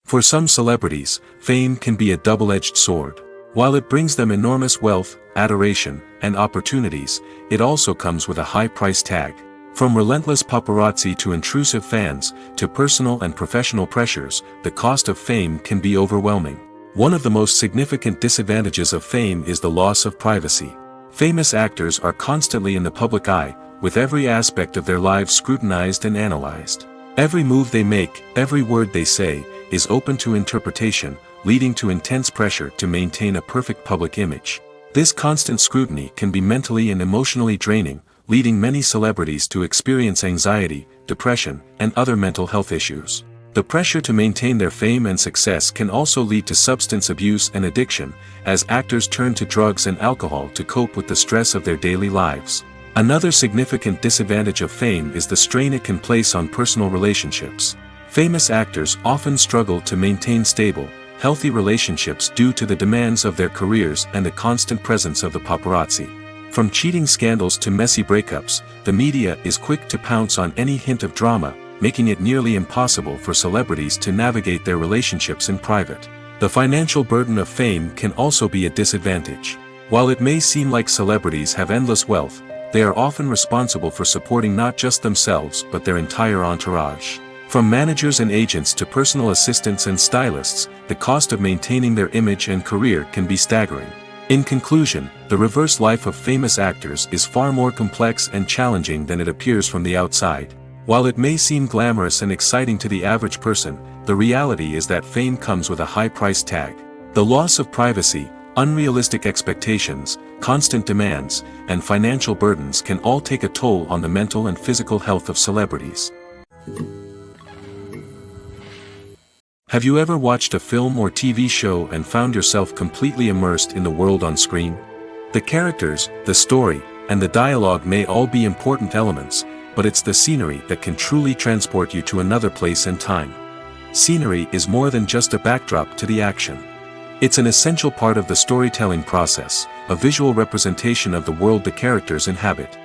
For some celebrities, fame can be a double-edged sword. While it brings them enormous wealth, adoration, and opportunities, it also comes with a high price tag. From relentless paparazzi to intrusive fans, to personal and professional pressures, the cost of fame can be overwhelming. One of the most significant disadvantages of fame is the loss of privacy. Famous actors are constantly in the public eye, with every aspect of their lives scrutinized and analyzed. Every move they make, every word they say, is open to interpretation, leading to intense pressure to maintain a perfect public image. This constant scrutiny can be mentally and emotionally draining, leading many celebrities to experience anxiety, depression, and other mental health issues. The pressure to maintain their fame and success can also lead to substance abuse and addiction, as actors turn to drugs and alcohol to cope with the stress of their daily lives. Another significant disadvantage of fame is the strain it can place on personal relationships. Famous actors often struggle to maintain stable, healthy relationships due to the demands of their careers and the constant presence of the paparazzi. From cheating scandals to messy breakups, the media is quick to pounce on any hint of drama, making it nearly impossible for celebrities to navigate their relationships in private. The financial burden of fame can also be a disadvantage. While it may seem like celebrities have endless wealth, they are often responsible for supporting not just themselves but their entire entourage. From managers and agents to personal assistants and stylists, the cost of maintaining their image and career can be staggering. In conclusion, the reverse life of famous actors is far more complex and challenging than it appears from the outside. While it may seem glamorous and exciting to the average person, the reality is that fame comes with a high price tag. The loss of privacy, unrealistic expectations, constant demands, and financial burdens can all take a toll on the mental and physical health of celebrities. Have you ever watched a film or TV show and found yourself completely immersed in the world on screen? The characters, the story, and the dialogue may all be important elements, but it's the scenery that can truly transport you to another place and time. Scenery is more than just a backdrop to the action. It's an essential part of the storytelling process, a visual representation of the world the characters inhabit.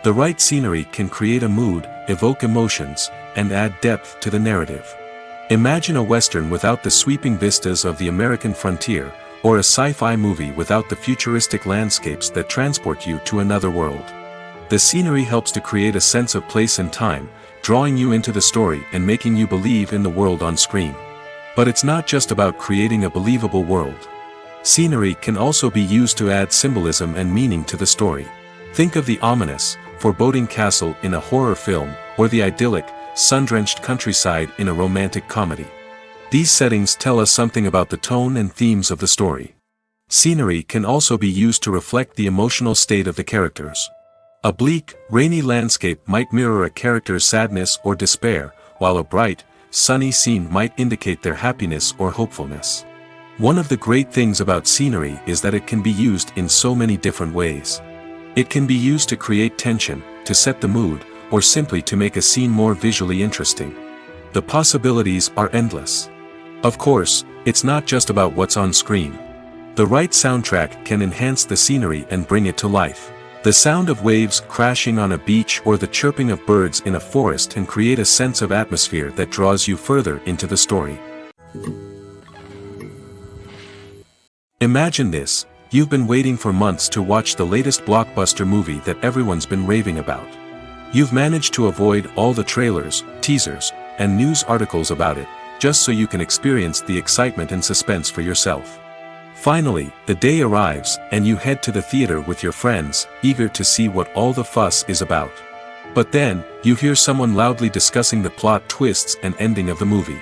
The right scenery can create a mood, evoke emotions, and add depth to the narrative. Imagine a Western without the sweeping vistas of the American frontier, or a sci-fi movie without the futuristic landscapes that transport you to another world. The scenery helps to create a sense of place and time, drawing you into the story and making you believe in the world on screen. But it's not just about creating a believable world. Scenery can also be used to add symbolism and meaning to the story. Think of the ominous, foreboding castle in a horror film, or the idyllic, sun-drenched countryside in a romantic comedy. These settings tell us something about the tone and themes of the story. Scenery can also be used to reflect the emotional state of the characters. A bleak, rainy landscape might mirror a character's sadness or despair, while a bright, sunny scene might indicate their happiness or hopefulness. One of the great things about scenery is that it can be used in so many different ways. It can be used to create tension, to set the mood, or simply to make a scene more visually interesting. The possibilities are endless. Of course, it's not just about what's on screen. The right soundtrack can enhance the scenery and bring it to life. The sound of waves crashing on a beach or the chirping of birds in a forest can create a sense of atmosphere that draws you further into the story. Imagine this: you've been waiting for months to watch the latest blockbuster movie that everyone's been raving about. You've managed to avoid all the trailers, teasers, and news articles about it, just so you can experience the excitement and suspense for yourself. Finally, the day arrives, and you head to the theater with your friends, eager to see what all the fuss is about. But then, you hear someone loudly discussing the plot twists and ending of the movie.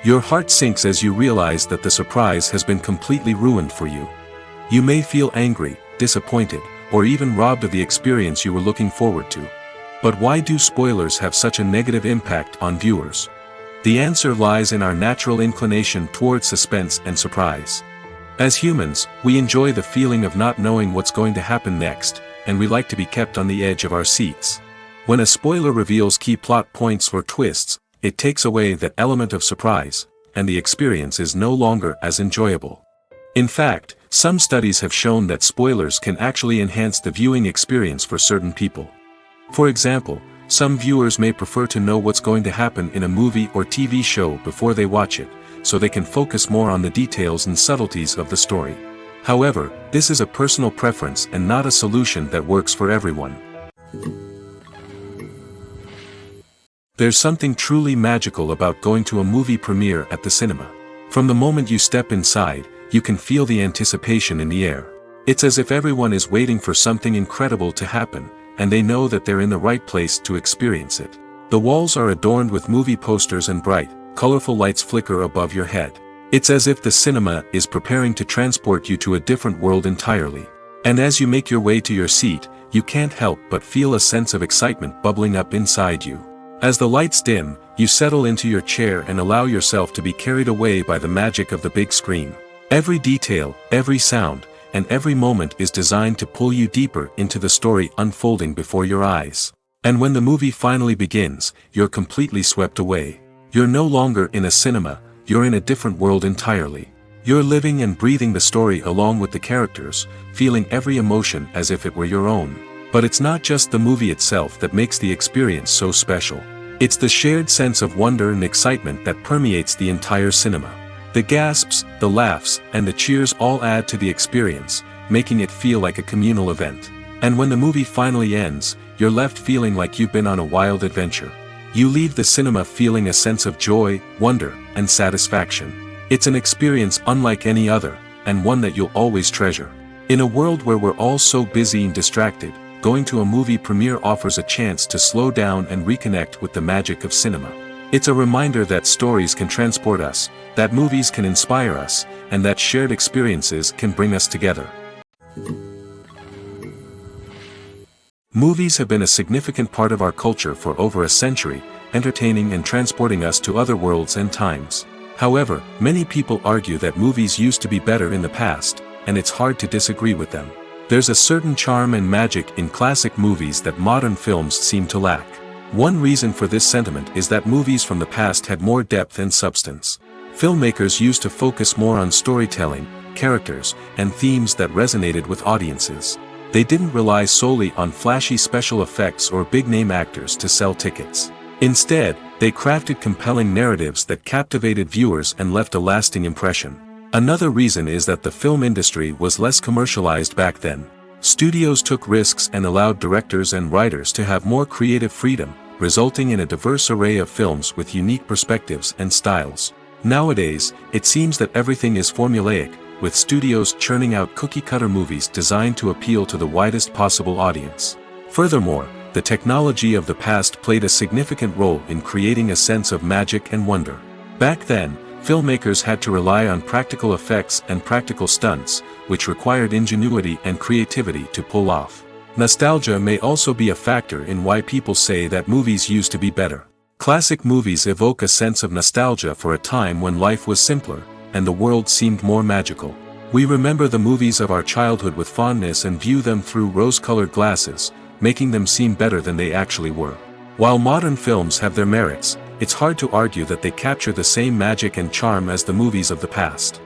Your heart sinks as you realize that the surprise has been completely ruined for you. You may feel angry, disappointed, or even robbed of the experience you were looking forward to. But why do spoilers have such a negative impact on viewers? The answer lies in our natural inclination toward suspense and surprise. As humans, we enjoy the feeling of not knowing what's going to happen next, and we like to be kept on the edge of our seats. When a spoiler reveals key plot points or twists, it takes away that element of surprise, and the experience is no longer as enjoyable. In fact, some studies have shown that spoilers can actually enhance the viewing experience for certain people. For example, some viewers may prefer to know what's going to happen in a movie or TV show before they watch it, so they can focus more on the details and subtleties of the story. However, this is a personal preference and not a solution that works for everyone. There's something truly magical about going to a movie premiere at the cinema. From the moment you step inside, you can feel the anticipation in the air. It's as if everyone is waiting for something incredible to happen, and they know that they're in the right place to experience it. The walls are adorned with movie posters and bright, colorful lights flicker above your head. It's as if the cinema is preparing to transport you to a different world entirely. And as you make your way to your seat, you can't help but feel a sense of excitement bubbling up inside you. As the lights dim, you settle into your chair and allow yourself to be carried away by the magic of the big screen. Every detail, every sound, and every moment is designed to pull you deeper into the story unfolding before your eyes. And when the movie finally begins, you're completely swept away. You're no longer in a cinema, you're in a different world entirely. You're living and breathing the story along with the characters, feeling every emotion as if it were your own. But it's not just the movie itself that makes the experience so special. It's the shared sense of wonder and excitement that permeates the entire cinema. The gasps, the laughs, and the cheers all add to the experience, making it feel like a communal event. And when the movie finally ends, you're left feeling like you've been on a wild adventure. You leave the cinema feeling a sense of joy, wonder, and satisfaction. It's an experience unlike any other, and one that you'll always treasure. In a world where we're all so busy and distracted, going to a movie premiere offers a chance to slow down and reconnect with the magic of cinema. It's a reminder that stories can transport us, that movies can inspire us, and that shared experiences can bring us together. Movies have been a significant part of our culture for over a century, entertaining and transporting us to other worlds and times. However, many people argue that movies used to be better in the past, and it's hard to disagree with them. There's a certain charm and magic in classic movies that modern films seem to lack. One reason for this sentiment is that movies from the past had more depth and substance. Filmmakers used to focus more on storytelling, characters, and themes that resonated with audiences. They didn't rely solely on flashy special effects or big-name actors to sell tickets. Instead, they crafted compelling narratives that captivated viewers and left a lasting impression. Another reason is that the film industry was less commercialized back then. Studios took risks and allowed directors and writers to have more creative freedom, resulting in a diverse array of films with unique perspectives and styles. Nowadays, it seems that everything is formulaic, with studios churning out cookie-cutter movies designed to appeal to the widest possible audience. Furthermore, the technology of the past played a significant role in creating a sense of magic and wonder. Back then, filmmakers had to rely on practical effects and practical stunts, which required ingenuity and creativity to pull off. Nostalgia may also be a factor in why people say that movies used to be better. Classic movies evoke a sense of nostalgia for a time when life was simpler, and the world seemed more magical. We remember the movies of our childhood with fondness and view them through rose-colored glasses, making them seem better than they actually were. While modern films have their merits, it's hard to argue that they capture the same magic and charm as the movies of the past.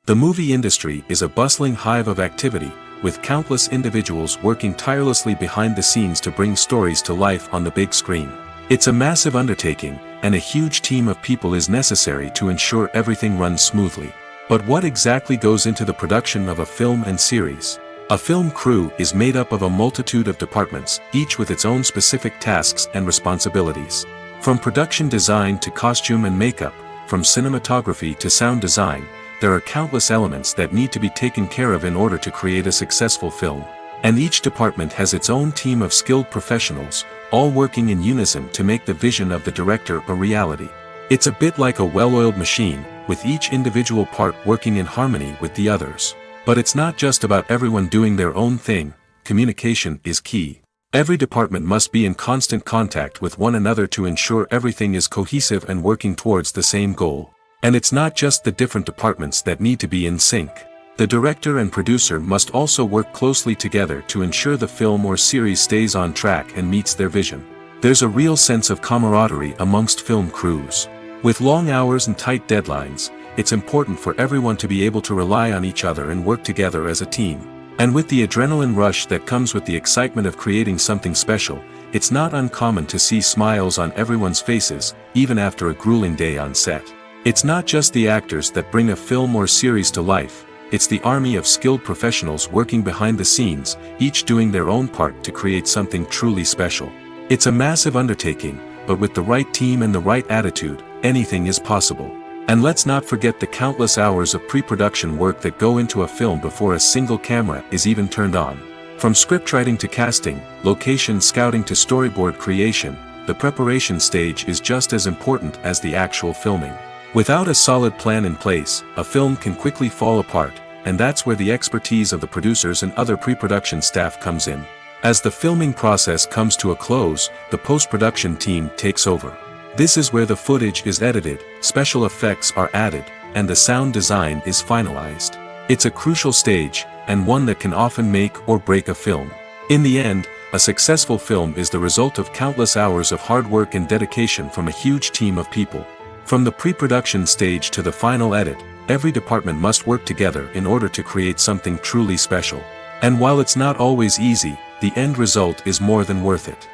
The movie industry is a bustling hive of activity, with countless individuals working tirelessly behind the scenes to bring stories to life on the big screen. It's a massive undertaking, and a huge team of people is necessary to ensure everything runs smoothly. But what exactly goes into the production of a film and series? A film crew is made up of a multitude of departments, each with its own specific tasks and responsibilities. From production design to costume and makeup, from cinematography to sound design, there are countless elements that need to be taken care of in order to create a successful film. And each department has its own team of skilled professionals, all working in unison to make the vision of the director a reality. It's a bit like a well-oiled machine, with each individual part working in harmony with the others. But it's not just about everyone doing their own thing. Communication is key. Every department must be in constant contact with one another to ensure everything is cohesive and working towards the same goal. And it's not just the different departments that need to be in sync. The director and producer must also work closely together to ensure the film or series stays on track and meets their vision. There's a real sense of camaraderie amongst film crews. With long hours and tight deadlines, it's important for everyone to be able to rely on each other and work together as a team. And with the adrenaline rush that comes with the excitement of creating something special, it's not uncommon to see smiles on everyone's faces, even after a grueling day on set. It's not just the actors that bring a film or series to life, it's the army of skilled professionals working behind the scenes, each doing their own part to create something truly special. It's a massive undertaking, but with the right team and the right attitude, anything is possible. And let's not forget the countless hours of pre-production work that go into a film before a single camera is even turned on. From scriptwriting to casting, location scouting to storyboard creation, the preparation stage is just as important as the actual filming. Without a solid plan in place, a film can quickly fall apart, and that's where the expertise of the producers and other pre-production staff comes in. As the filming process comes to a close, the post-production team takes over. This is where the footage is edited, special effects are added, and the sound design is finalized. It's a crucial stage, and one that can often make or break a film. In the end, a successful film is the result of countless hours of hard work and dedication from a huge team of people. From the pre-production stage to the final edit, every department must work together in order to create something truly special. And while it's not always easy, the end result is more than worth it.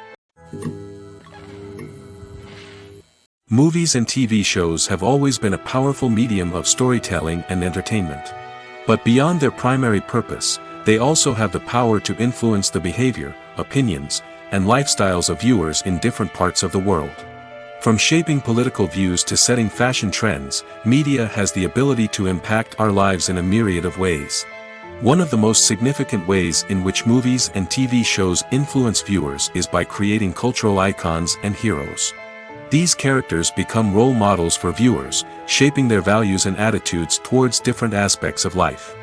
Movies and TV shows have always been a powerful medium of storytelling and entertainment. But beyond their primary purpose, they also have the power to influence the behavior, opinions, and lifestyles of viewers in different parts of the world. From shaping political views to setting fashion trends, media has the ability to impact our lives in a myriad of ways. One of the most significant ways in which movies and TV shows influence viewers is by creating cultural icons and heroes. These characters become role models for viewers, shaping their values and attitudes towards different aspects of life.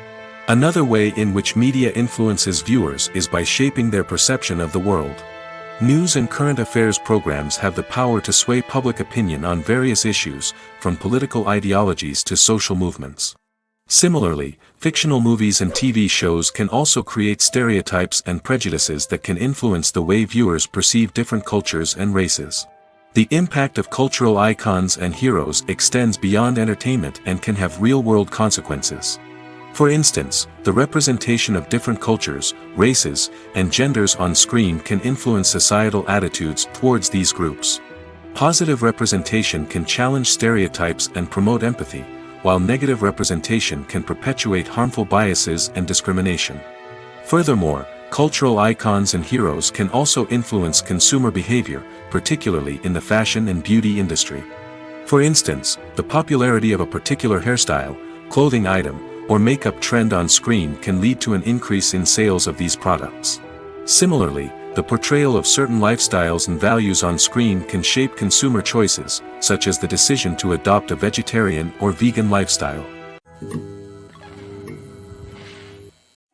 Another way in which media influences viewers is by shaping their perception of the world. News and current affairs programs have the power to sway public opinion on various issues, from political ideologies to social movements. Similarly, fictional movies and TV shows can also create stereotypes and prejudices that can influence the way viewers perceive different cultures and races. The impact of cultural icons and heroes extends beyond entertainment and can have real-world consequences. For instance, the representation of different cultures, races, and genders on screen can influence societal attitudes towards these groups. Positive representation can challenge stereotypes and promote empathy, while negative representation can perpetuate harmful biases and discrimination. Furthermore, cultural icons and heroes can also influence consumer behavior, particularly in the fashion and beauty industry. For instance, the popularity of a particular hairstyle, clothing item, or makeup trend on screen can lead to an increase in sales of these products. Similarly, the portrayal of certain lifestyles and values on screen can shape consumer choices, such as the decision to adopt a vegetarian or vegan lifestyle.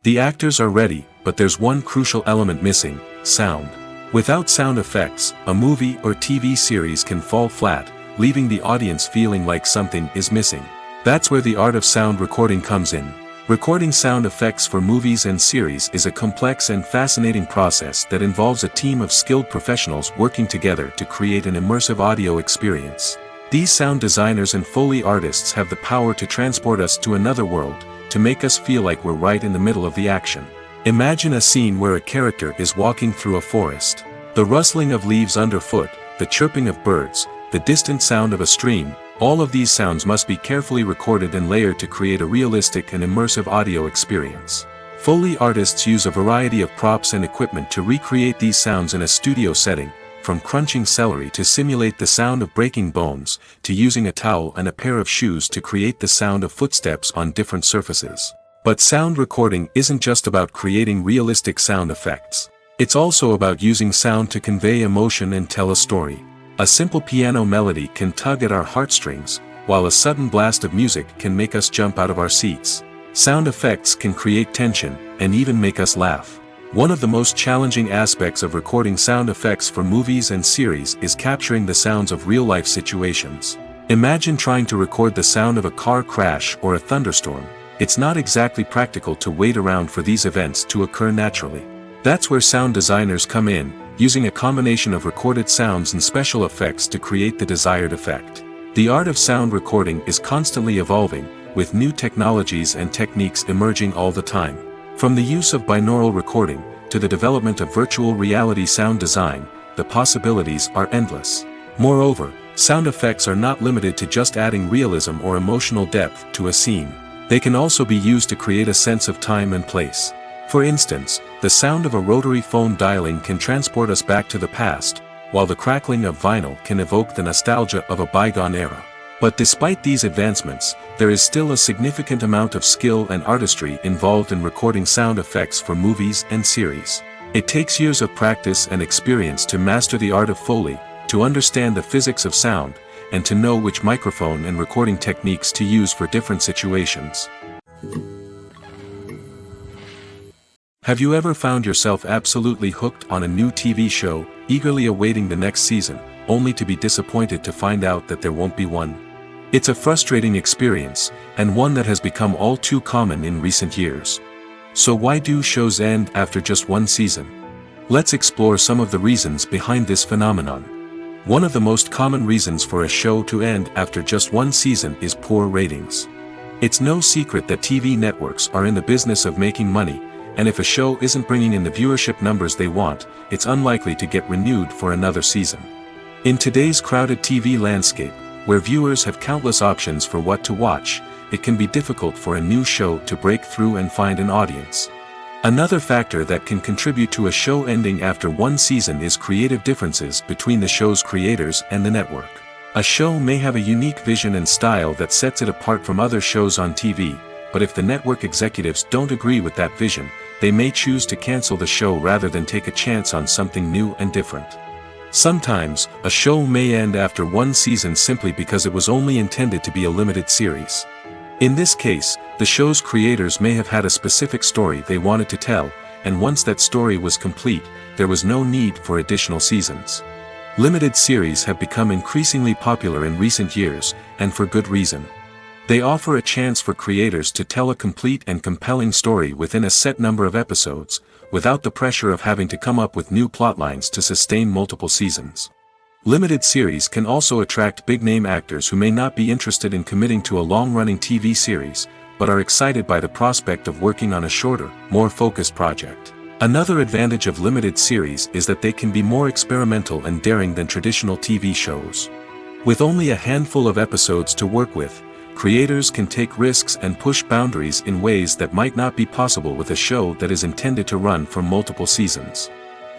The actors are ready, but there's one crucial element missing: sound. Without sound effects, a movie or TV series can fall flat, leaving the audience feeling like something is missing. That's where the art of sound recording comes in. Recording sound effects for movies and series is a complex and fascinating process that involves a team of skilled professionals working together to create an immersive audio experience. These sound designers and Foley artists have the power to transport us to another world, to make us feel like we're right in the middle of the action. Imagine a scene where a character is walking through a forest. The rustling of leaves underfoot, the chirping of birds, the distant sound of a stream, all of these sounds must be carefully recorded and layered to create a realistic and immersive audio experience. Foley artists use a variety of props and equipment to recreate these sounds in a studio setting, from crunching celery to simulate the sound of breaking bones, to using a towel and a pair of shoes to create the sound of footsteps on different surfaces. But sound recording isn't just about creating realistic sound effects. It's also about using sound to convey emotion and tell a story. A simple piano melody can tug at our heartstrings, while a sudden blast of music can make us jump out of our seats. Sound effects can create tension, and even make us laugh. One of the most challenging aspects of recording sound effects for movies and series is capturing the sounds of real-life situations. Imagine trying to record the sound of a car crash or a thunderstorm. It's not exactly practical to wait around for these events to occur naturally. That's where sound designers come in, using a combination of recorded sounds and special effects to create the desired effect. The art of sound recording is constantly evolving, with new technologies and techniques emerging all the time. From the use of binaural recording, to the development of virtual reality sound design, the possibilities are endless. Moreover, sound effects are not limited to just adding realism or emotional depth to a scene. They can also be used to create a sense of time and place. For instance, the sound of a rotary phone dialing can transport us back to the past, while the crackling of vinyl can evoke the nostalgia of a bygone era. But despite these advancements, there is still a significant amount of skill and artistry involved in recording sound effects for movies and series. It takes years of practice and experience to master the art of Foley, to understand the physics of sound, and to know which microphone and recording techniques to use for different situations. Have you ever found yourself absolutely hooked on a new TV show, eagerly awaiting the next season, only to be disappointed to find out that there won't be one? It's a frustrating experience, and one that has become all too common in recent years. So why do shows end after just one season? Let's explore some of the reasons behind this phenomenon. One of the most common reasons for a show to end after just one season is poor ratings. It's no secret that TV networks are in the business of making money, and if a show isn't bringing in the viewership numbers they want, it's unlikely to get renewed for another season. In today's crowded TV landscape, where viewers have countless options for what to watch, it can be difficult for a new show to break through and find an audience. Another factor that can contribute to a show ending after one season is creative differences between the show's creators and the network. A show may have a unique vision and style that sets it apart from other shows on TV, but if the network executives don't agree with that vision, they may choose to cancel the show rather than take a chance on something new and different. Sometimes, a show may end after one season simply because it was only intended to be a limited series. In this case, the show's creators may have had a specific story they wanted to tell, and once that story was complete, there was no need for additional seasons. Limited series have become increasingly popular in recent years, and for good reason. They offer a chance for creators to tell a complete and compelling story within a set number of episodes, without the pressure of having to come up with new plotlines to sustain multiple seasons. Limited series can also attract big-name actors who may not be interested in committing to a long-running TV series, but are excited by the prospect of working on a shorter, more focused project. Another advantage of limited series is that they can be more experimental and daring than traditional TV shows. With only a handful of episodes to work with, creators can take risks and push boundaries in ways that might not be possible with a show that is intended to run for multiple seasons.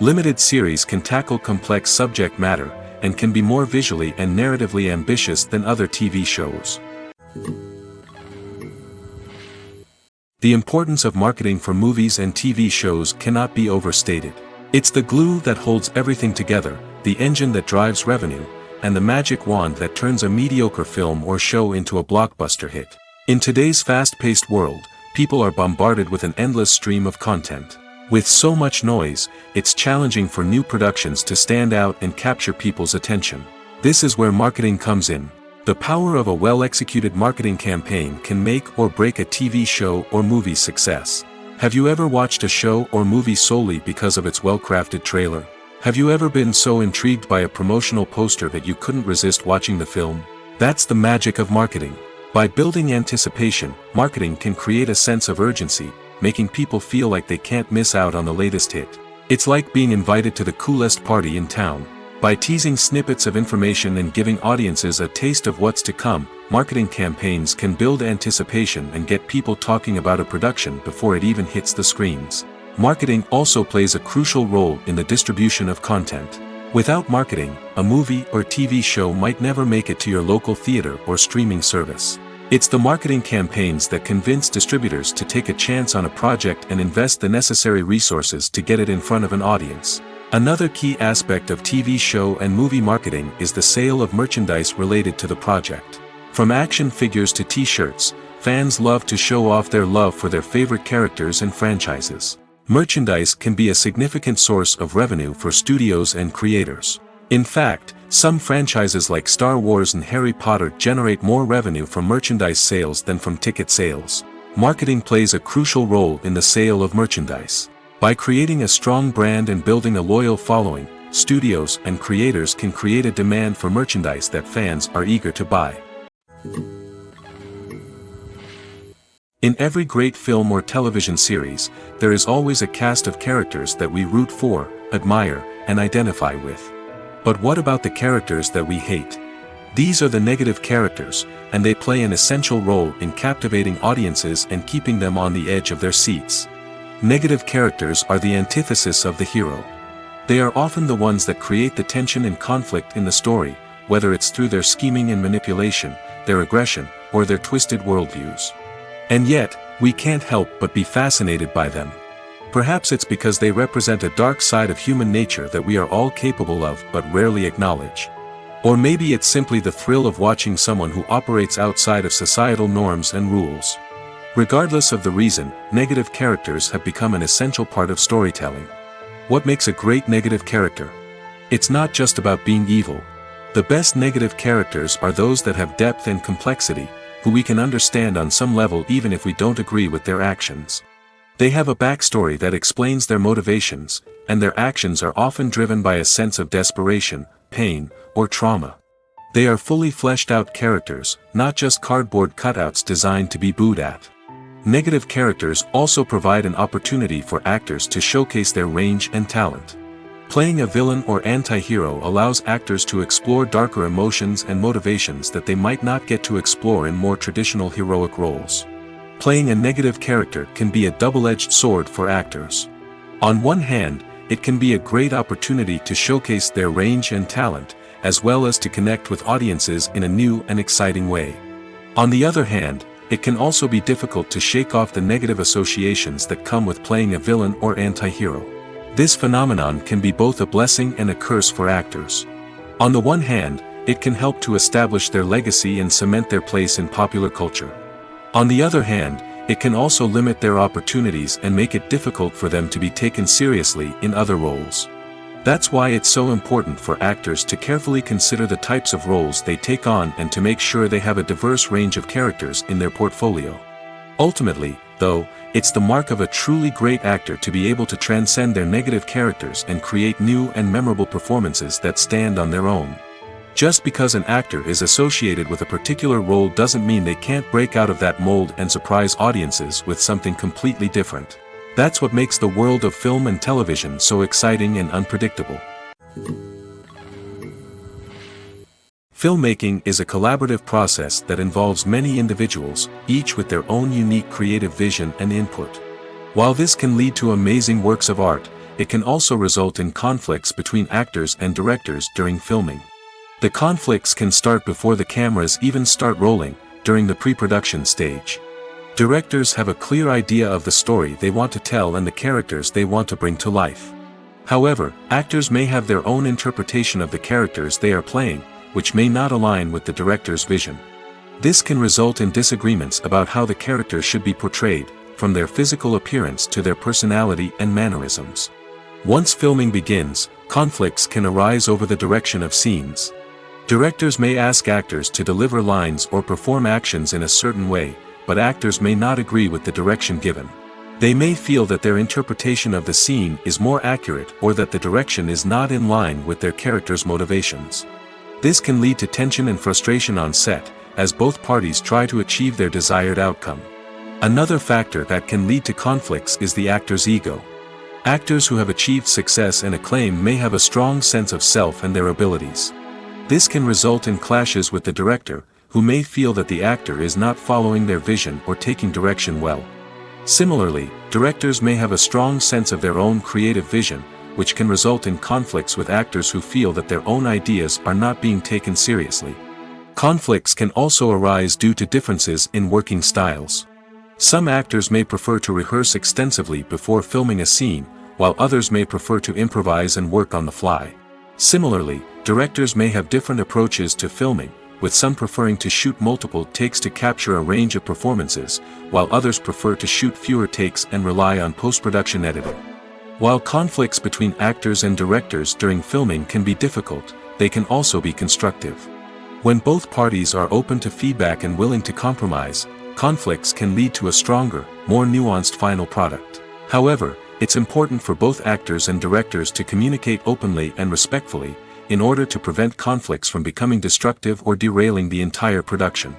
Limited series can tackle complex subject matter, and can be more visually and narratively ambitious than other TV shows. The importance of marketing for movies and TV shows cannot be overstated. It's the glue that holds everything together, the engine that drives revenue, and the magic wand that turns a mediocre film or show into a blockbuster hit. In today's fast-paced world, people are bombarded with an endless stream of content. With so much noise, it's challenging for new productions to stand out and capture people's attention. This is where marketing comes in. The power of a well-executed marketing campaign can make or break a TV show or movie's success. Have you ever watched a show or movie solely because of its well-crafted trailer? Have you ever been so intrigued by a promotional poster that you couldn't resist watching the film? That's the magic of marketing. By building anticipation, marketing can create a sense of urgency, making people feel like they can't miss out on the latest hit. It's like being invited to the coolest party in town. By teasing snippets of information and giving audiences a taste of what's to come, marketing campaigns can build anticipation and get people talking about a production before it even hits the screens. Marketing also plays a crucial role in the distribution of content. Without marketing, a movie or TV show might never make it to your local theater or streaming service. It's the marketing campaigns that convince distributors to take a chance on a project and invest the necessary resources to get it in front of an audience. Another key aspect of TV show and movie marketing is the sale of merchandise related to the project. From action figures to t-shirts, fans love to show off their love for their favorite characters and franchises. Merchandise can be a significant source of revenue for studios and creators. In fact, some franchises like Star Wars and Harry Potter generate more revenue from merchandise sales than from ticket sales. Marketing plays a crucial role in the sale of merchandise. By creating a strong brand and building a loyal following, studios and creators can create a demand for merchandise that fans are eager to buy. In every great film or television series, there is always a cast of characters that we root for, admire, and identify with. But what about the characters that we hate? These are the negative characters, and they play an essential role in captivating audiences and keeping them on the edge of their seats. Negative characters are the antithesis of the hero. They are often the ones that create the tension and conflict in the story, whether it's through their scheming and manipulation, their aggression, or their twisted worldviews. And yet, we can't help but be fascinated by them. Perhaps it's because they represent a dark side of human nature that we are all capable of but rarely acknowledge. Or maybe it's simply the thrill of watching someone who operates outside of societal norms and rules. Regardless of the reason, negative characters have become an essential part of storytelling. What makes a great negative character? It's not just about being evil. The best negative characters are those that have depth and complexity, who we can understand on some level even if we don't agree with their actions. They have a backstory that explains their motivations, and their actions are often driven by a sense of desperation, pain, or trauma. They are fully fleshed out characters, not just cardboard cutouts designed to be booed at. Negative characters also provide an opportunity for actors to showcase their range and talent. Playing a villain or anti-hero allows actors to explore darker emotions and motivations that they might not get to explore in more traditional heroic roles. Playing a negative character can be a double-edged sword for actors. On one hand, it can be a great opportunity to showcase their range and talent, as well as to connect with audiences in a new and exciting way. On the other hand, it can also be difficult to shake off the negative associations that come with playing a villain or anti-hero. This phenomenon can be both a blessing and a curse for actors. On the one hand, it can help to establish their legacy and cement their place in popular culture. On the other hand, it can also limit their opportunities and make it difficult for them to be taken seriously in other roles. That's why it's so important for actors to carefully consider the types of roles they take on and to make sure they have a diverse range of characters in their portfolio. Ultimately, though, it's the mark of a truly great actor to be able to transcend their negative characters and create new and memorable performances that stand on their own. Just because an actor is associated with a particular role doesn't mean they can't break out of that mold and surprise audiences with something completely different. That's what makes the world of film and television so exciting and unpredictable. Filmmaking is a collaborative process that involves many individuals, each with their own unique creative vision and input. While this can lead to amazing works of art, it can also result in conflicts between actors and directors during filming. The conflicts can start before the cameras even start rolling, during the pre-production stage. Directors have a clear idea of the story they want to tell and the characters they want to bring to life. However, actors may have their own interpretation of the characters they are playing, which may not align with the director's vision. This can result in disagreements about how the character should be portrayed, from their physical appearance to their personality and mannerisms. Once filming begins, conflicts can arise over the direction of scenes. Directors may ask actors to deliver lines or perform actions in a certain way, but actors may not agree with the direction given. They may feel that their interpretation of the scene is more accurate or that the direction is not in line with their character's motivations. This can lead to tension and frustration on set, as both parties try to achieve their desired outcome. Another factor that can lead to conflicts is the actor's ego. Actors who have achieved success and acclaim may have a strong sense of self and their abilities. This can result in clashes with the director, who may feel that the actor is not following their vision or taking direction well. Similarly, directors may have a strong sense of their own creative vision, which can result in conflicts with actors who feel that their own ideas are not being taken seriously. Conflicts can also arise due to differences in working styles. Some actors may prefer to rehearse extensively before filming a scene, while others may prefer to improvise and work on the fly. Similarly, directors may have different approaches to filming, with some preferring to shoot multiple takes to capture a range of performances, while others prefer to shoot fewer takes and rely on post-production editing. While conflicts between actors and directors during filming can be difficult, they can also be constructive. When both parties are open to feedback and willing to compromise, conflicts can lead to a stronger, more nuanced final product. However, it's important for both actors and directors to communicate openly and respectfully, in order to prevent conflicts from becoming destructive or derailing the entire production.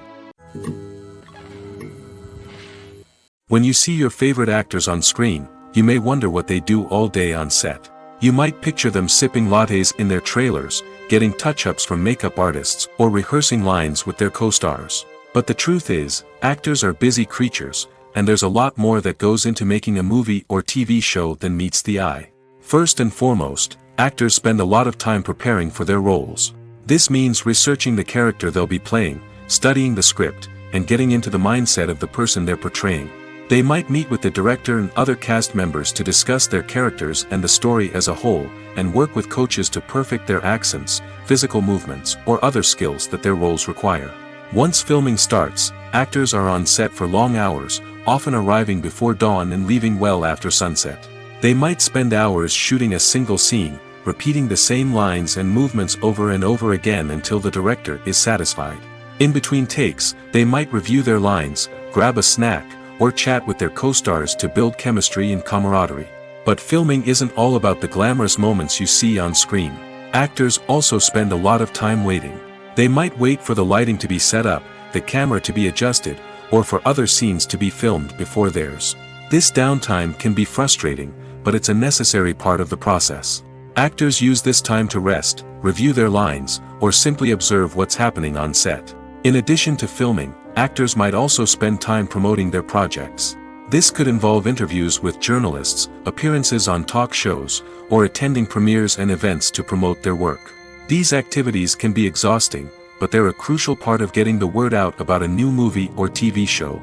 When you see your favorite actors on screen, you may wonder what they do all day on set. You might picture them sipping lattes in their trailers, getting touch-ups from makeup artists, or rehearsing lines with their co-stars. But the truth is, actors are busy creatures, and there's a lot more that goes into making a movie or TV show than meets the eye. First and foremost, actors spend a lot of time preparing for their roles. This means researching the character they'll be playing, studying the script, and getting into the mindset of the person they're portraying. They might meet with the director and other cast members to discuss their characters and the story as a whole, and work with coaches to perfect their accents, physical movements, or other skills that their roles require. Once filming starts, actors are on set for long hours, often arriving before dawn and leaving well after sunset. They might spend hours shooting a single scene, repeating the same lines and movements over and over again until the director is satisfied. In between takes, they might review their lines, grab a snack, or chat with their co-stars to build chemistry and camaraderie. But filming isn't all about the glamorous moments you see on screen. Actors also spend a lot of time waiting. They might wait for the lighting to be set up, the camera to be adjusted, or for other scenes to be filmed before theirs. This downtime can be frustrating, but it's a necessary part of the process. Actors use this time to rest, review their lines, or simply observe what's happening on set. In addition to filming, actors might also spend time promoting their projects. This could involve interviews with journalists, appearances on talk shows, or attending premieres and events to promote their work. These activities can be exhausting, but they're a crucial part of getting the word out about a new movie or TV show.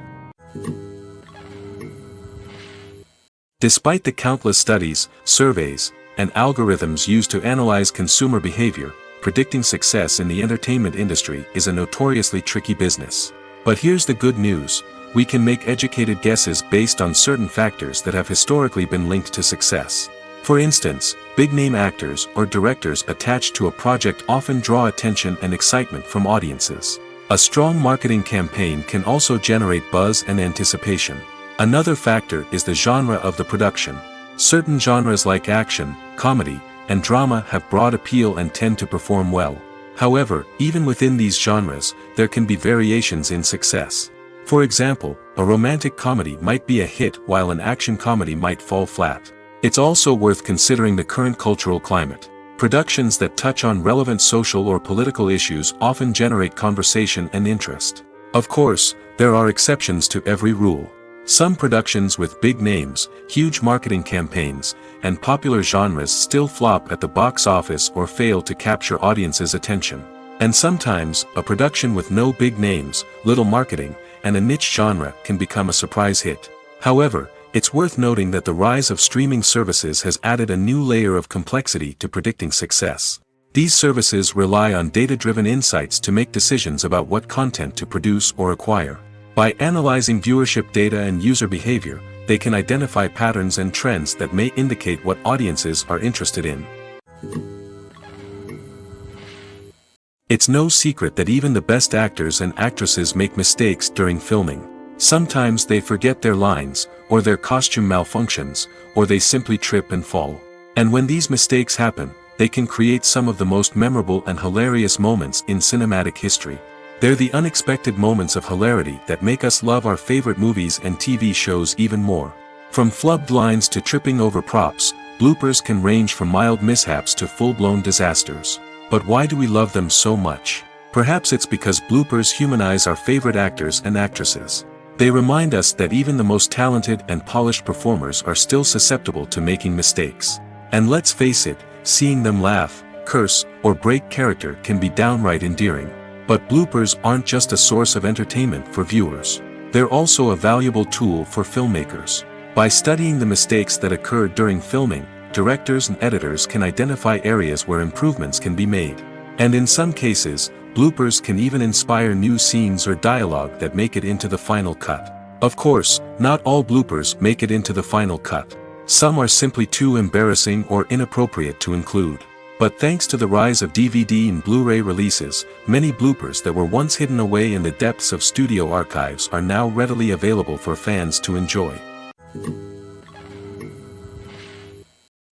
Despite the countless studies, surveys, and algorithms used to analyze consumer behavior, predicting success in the entertainment industry is a notoriously tricky business. But here's the good news: we can make educated guesses based on certain factors that have historically been linked to success. For instance, big-name actors or directors attached to a project often draw attention and excitement from audiences. A strong marketing campaign can also generate buzz and anticipation. Another factor is the genre of the production. Certain genres like action, comedy, and drama have broad appeal and tend to perform well. However, even within these genres, there can be variations in success. For example, a romantic comedy might be a hit while an action comedy might fall flat. It's also worth considering the current cultural climate. Productions that touch on relevant social or political issues often generate conversation and interest. Of course, there are exceptions to every rule. Some productions with big names, huge marketing campaigns, and popular genres still flop at the box office or fail to capture audiences' attention. And sometimes, a production with no big names, little marketing, and a niche genre can become a surprise hit. However, it's worth noting that the rise of streaming services has added a new layer of complexity to predicting success. These services rely on data-driven insights to make decisions about what content to produce or acquire. By analyzing viewership data and user behavior, they can identify patterns and trends that may indicate what audiences are interested in. It's no secret that even the best actors and actresses make mistakes during filming. Sometimes they forget their lines, or their costume malfunctions, or they simply trip and fall. And when these mistakes happen, they can create some of the most memorable and hilarious moments in cinematic history. They're the unexpected moments of hilarity that make us love our favorite movies and TV shows even more. From flubbed lines to tripping over props, bloopers can range from mild mishaps to full-blown disasters. But why do we love them so much? Perhaps it's because bloopers humanize our favorite actors and actresses. They remind us that even the most talented and polished performers are still susceptible to making mistakes. And let's face it, seeing them laugh, curse, or break character can be downright endearing. But bloopers aren't just a source of entertainment for viewers. They're also a valuable tool for filmmakers. By studying the mistakes that occurred during filming, directors and editors can identify areas where improvements can be made. And in some cases, bloopers can even inspire new scenes or dialogue that make it into the final cut. Of course, not all bloopers make it into the final cut. Some are simply too embarrassing or inappropriate to include. But thanks to the rise of DVD and Blu-ray releases, many bloopers that were once hidden away in the depths of studio archives are now readily available for fans to enjoy.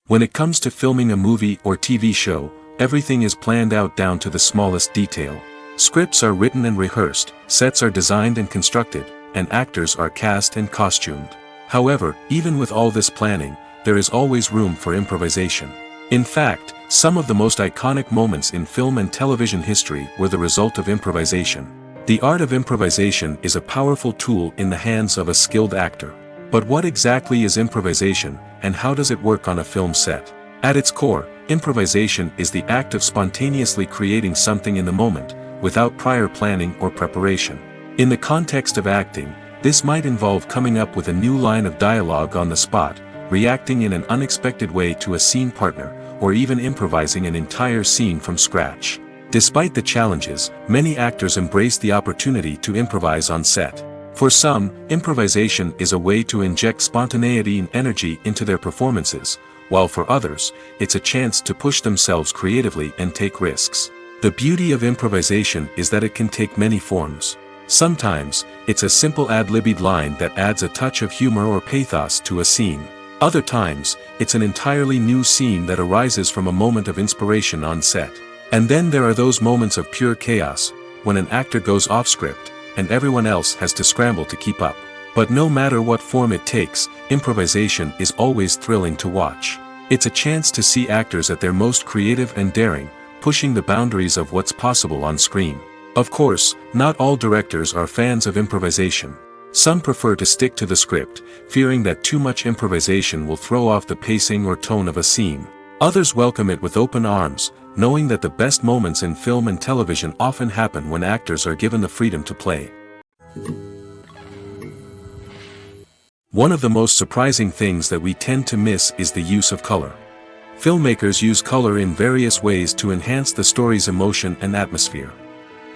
When it comes to filming a movie or TV show, everything is planned out down to the smallest detail. Scripts are written and rehearsed, sets are designed and constructed, and actors are cast and costumed. However, even with all this planning, there is always room for improvisation. In fact, some of the most iconic moments in film and television history were the result of improvisation. The art of improvisation is a powerful tool in the hands of a skilled actor. But what exactly is improvisation, and how does it work on a film set? At its core, improvisation is the act of spontaneously creating something in the moment, without prior planning or preparation. In the context of acting, this might involve coming up with a new line of dialogue on the spot, reacting in an unexpected way to a scene partner, or even improvising an entire scene from scratch. Despite the challenges, many actors embrace the opportunity to improvise on set. For some, improvisation is a way to inject spontaneity and energy into their performances, while for others, it's a chance to push themselves creatively and take risks. The beauty of improvisation is that it can take many forms. Sometimes, it's a simple ad-libbed line that adds a touch of humor or pathos to a scene. Other times, it's an entirely new scene that arises from a moment of inspiration on set. And then there are those moments of pure chaos, when an actor goes off script, and everyone else has to scramble to keep up. But no matter what form it takes, improvisation is always thrilling to watch. It's a chance to see actors at their most creative and daring, pushing the boundaries of what's possible on screen. Of course, not all directors are fans of improvisation. Some prefer to stick to the script, fearing that too much improvisation will throw off the pacing or tone of a scene. Others welcome it with open arms, knowing that the best moments in film and television often happen when actors are given the freedom to play. One of the most surprising things that we tend to miss is the use of color. Filmmakers use color in various ways to enhance the story's emotion and atmosphere.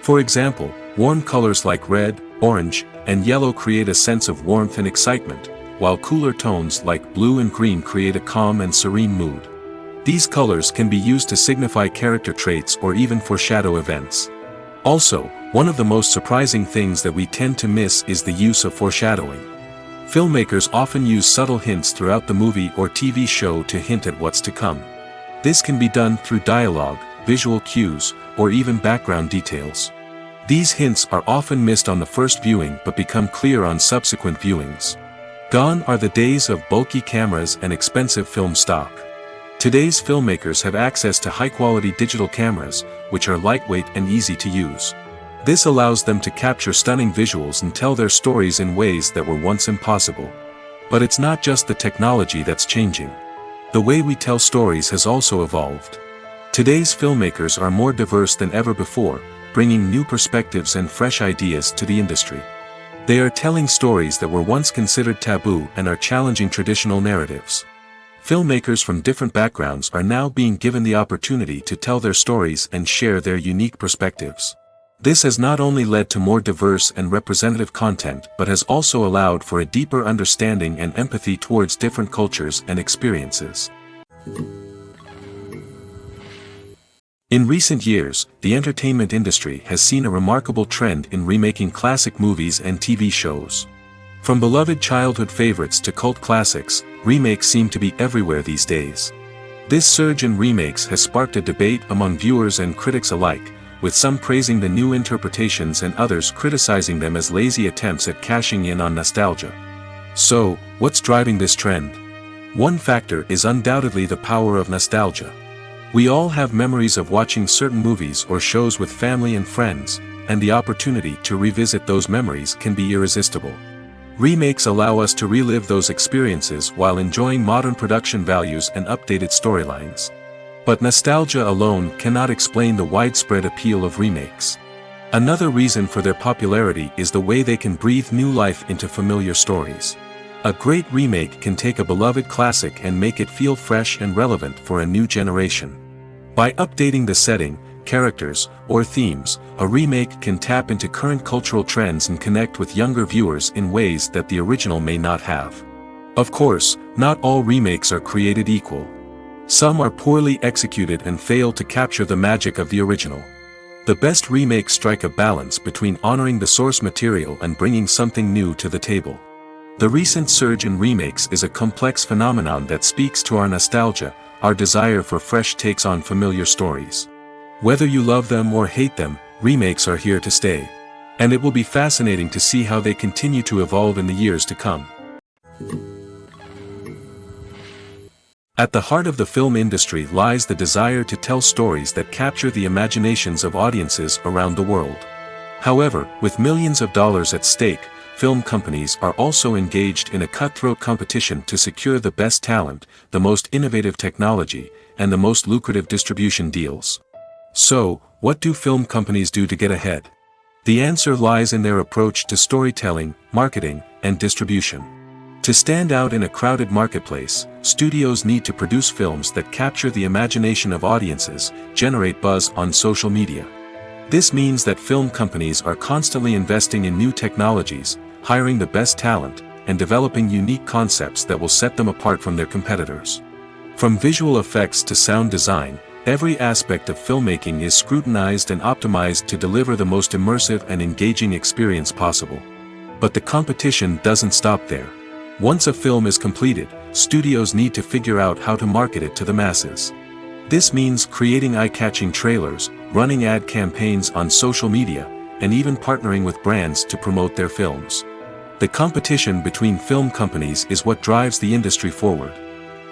For example, warm colors like red, orange, and yellow create a sense of warmth and excitement, while cooler tones like blue and green create a calm and serene mood. These colors can be used to signify character traits or even foreshadow events. Also, one of the most surprising things that we tend to miss is the use of foreshadowing. Filmmakers often use subtle hints throughout the movie or TV show to hint at what's to come. This can be done through dialogue, visual cues, or even background details. These hints are often missed on the first viewing but become clear on subsequent viewings. Gone are the days of bulky cameras and expensive film stock. Today's filmmakers have access to high-quality digital cameras, which are lightweight and easy to use. This allows them to capture stunning visuals and tell their stories in ways that were once impossible. But it's not just the technology that's changing. The way we tell stories has also evolved. Today's filmmakers are more diverse than ever before, bringing new perspectives and fresh ideas to the industry. They are telling stories that were once considered taboo and are challenging traditional narratives. Filmmakers from different backgrounds are now being given the opportunity to tell their stories and share their unique perspectives. This has not only led to more diverse and representative content but has also allowed for a deeper understanding and empathy towards different cultures and experiences. In recent years, the entertainment industry has seen a remarkable trend in remaking classic movies and TV shows. From beloved childhood favorites to cult classics, remakes seem to be everywhere these days. This surge in remakes has sparked a debate among viewers and critics alike, with some praising the new interpretations and others criticizing them as lazy attempts at cashing in on nostalgia. So, what's driving this trend? One factor is undoubtedly the power of nostalgia. We all have memories of watching certain movies or shows with family and friends, and the opportunity to revisit those memories can be irresistible. Remakes allow us to relive those experiences while enjoying modern production values and updated storylines. But nostalgia alone cannot explain the widespread appeal of remakes. Another reason for their popularity is the way they can breathe new life into familiar stories. A great remake can take a beloved classic and make it feel fresh and relevant for a new generation. By updating the setting, characters, or themes, a remake can tap into current cultural trends and connect with younger viewers in ways that the original may not have. Of course, not all remakes are created equal. Some are poorly executed and fail to capture the magic of the original. The best remakes strike a balance between honoring the source material and bringing something new to the table. The recent surge in remakes is a complex phenomenon that speaks to our nostalgia, our desire for fresh takes on familiar stories. Whether you love them or hate them, remakes are here to stay. And it will be fascinating to see how they continue to evolve in the years to come. At the heart of the film industry lies the desire to tell stories that capture the imaginations of audiences around the world. However, with millions of dollars at stake, film companies are also engaged in a cutthroat competition to secure the best talent, the most innovative technology, and the most lucrative distribution deals. So, what do film companies do to get ahead? The answer lies in their approach to storytelling, marketing, and distribution. To stand out in a crowded marketplace, studios need to produce films that capture the imagination of audiences, generate buzz on social media. This means that film companies are constantly investing in new technologies, hiring the best talent, and developing unique concepts that will set them apart from their competitors. From visual effects to sound design, every aspect of filmmaking is scrutinized and optimized to deliver the most immersive and engaging experience possible. But the competition doesn't stop there. Once a film is completed, studios need to figure out how to market it to the masses. This means creating eye-catching trailers, running ad campaigns on social media, and even partnering with brands to promote their films. The competition between film companies is what drives the industry forward.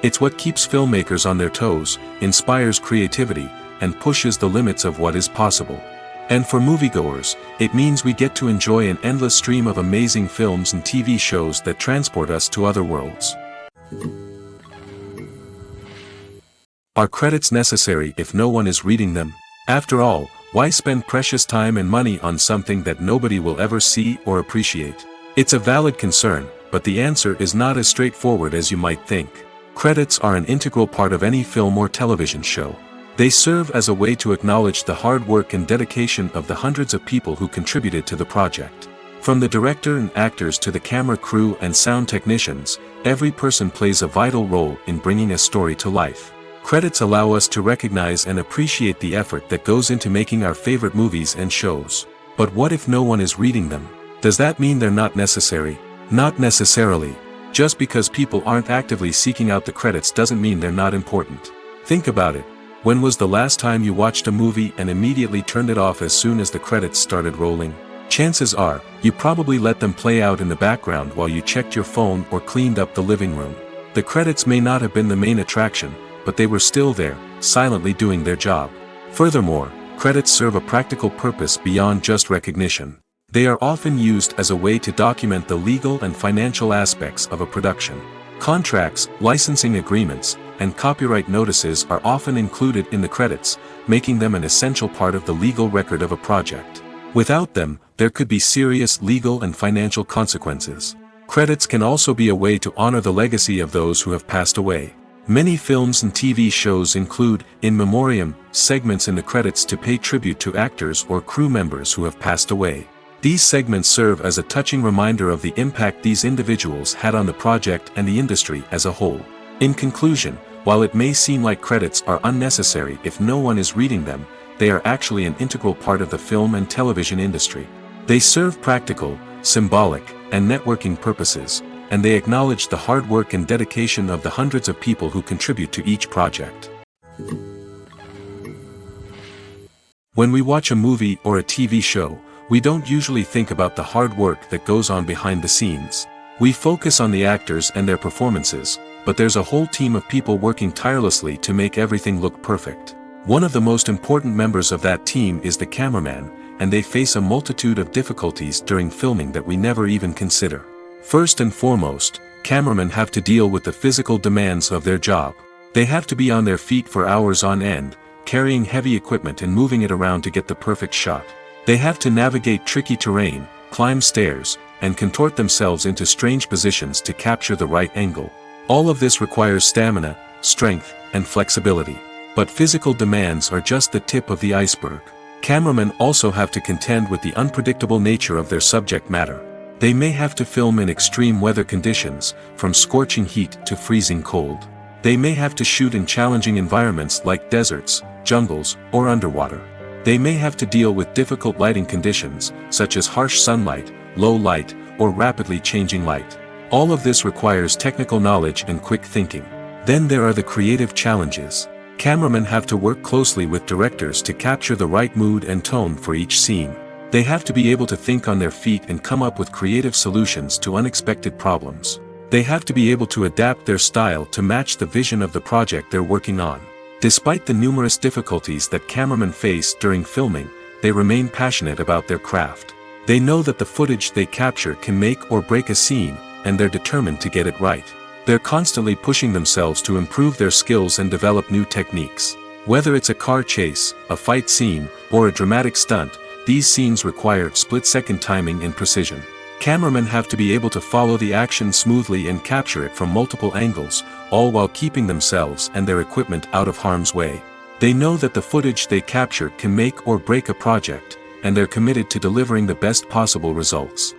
It's what keeps filmmakers on their toes, inspires creativity, and pushes the limits of what is possible. And for moviegoers, it means we get to enjoy an endless stream of amazing films and TV shows that transport us to other worlds. Are credits necessary if no one is reading them? After all, why spend precious time and money on something that nobody will ever see or appreciate? It's a valid concern, but the answer is not as straightforward as you might think. Credits are an integral part of any film or television show. They serve as a way to acknowledge the hard work and dedication of the hundreds of people who contributed to the project. From the director and actors to the camera crew and sound technicians, every person plays a vital role in bringing a story to life. Credits allow us to recognize and appreciate the effort that goes into making our favorite movies and shows. But what if no one is reading them? Does that mean they're not necessary? Not necessarily. Just because people aren't actively seeking out the credits doesn't mean they're not important. Think about it. When was the last time you watched a movie and immediately turned it off as soon as the credits started rolling? Chances are, you probably let them play out in the background while you checked your phone or cleaned up the living room. The credits may not have been the main attraction, but they were still there, silently doing their job. Furthermore, credits serve a practical purpose beyond just recognition. They are often used as a way to document the legal and financial aspects of a production. Contracts, licensing agreements, and copyright notices are often included in the credits, making them an essential part of the legal record of a project. Without them, there could be serious legal and financial consequences. Credits can also be a way to honor the legacy of those who have passed away. Many films and TV shows include in memoriam segments in the credits to pay tribute to actors or crew members who have passed away. These segments serve as a touching reminder of the impact these individuals had on the project and the industry as a whole. In conclusion, while it may seem like credits are unnecessary if no one is reading them, they are actually an integral part of the film and television industry. They serve practical, symbolic, and networking purposes, and they acknowledge the hard work and dedication of the hundreds of people who contribute to each project. When we watch a movie or a TV show, we don't usually think about the hard work that goes on behind the scenes. We focus on the actors and their performances, but there's a whole team of people working tirelessly to make everything look perfect. One of the most important members of that team is the cameraman, and they face a multitude of difficulties during filming that we never even consider. First and foremost, cameramen have to deal with the physical demands of their job. They have to be on their feet for hours on end, carrying heavy equipment and moving it around to get the perfect shot. They have to navigate tricky terrain, climb stairs, and contort themselves into strange positions to capture the right angle. All of this requires stamina, strength, and flexibility. But physical demands are just the tip of the iceberg. Cameramen also have to contend with the unpredictable nature of their subject matter. They may have to film in extreme weather conditions, from scorching heat to freezing cold. They may have to shoot in challenging environments like deserts, jungles, or underwater. They may have to deal with difficult lighting conditions, such as harsh sunlight, low light, or rapidly changing light. All of this requires technical knowledge and quick thinking. Then there are the creative challenges. Cameramen have to work closely with directors to capture the right mood and tone for each scene. They have to be able to think on their feet and come up with creative solutions to unexpected problems. They have to be able to adapt their style to match the vision of the project they're working on. Despite the numerous difficulties that cameramen face during filming, they remain passionate about their craft. They know that the footage they capture can make or break a scene, and they're determined to get it right. They're constantly pushing themselves to improve their skills and develop new techniques. Whether it's a car chase, a fight scene, or a dramatic stunt, these scenes require split-second timing and precision. Cameramen have to be able to follow the action smoothly and capture it from multiple angles, all while keeping themselves and their equipment out of harm's way. They know that the footage they capture can make or break a project, and they're committed to delivering the best possible results.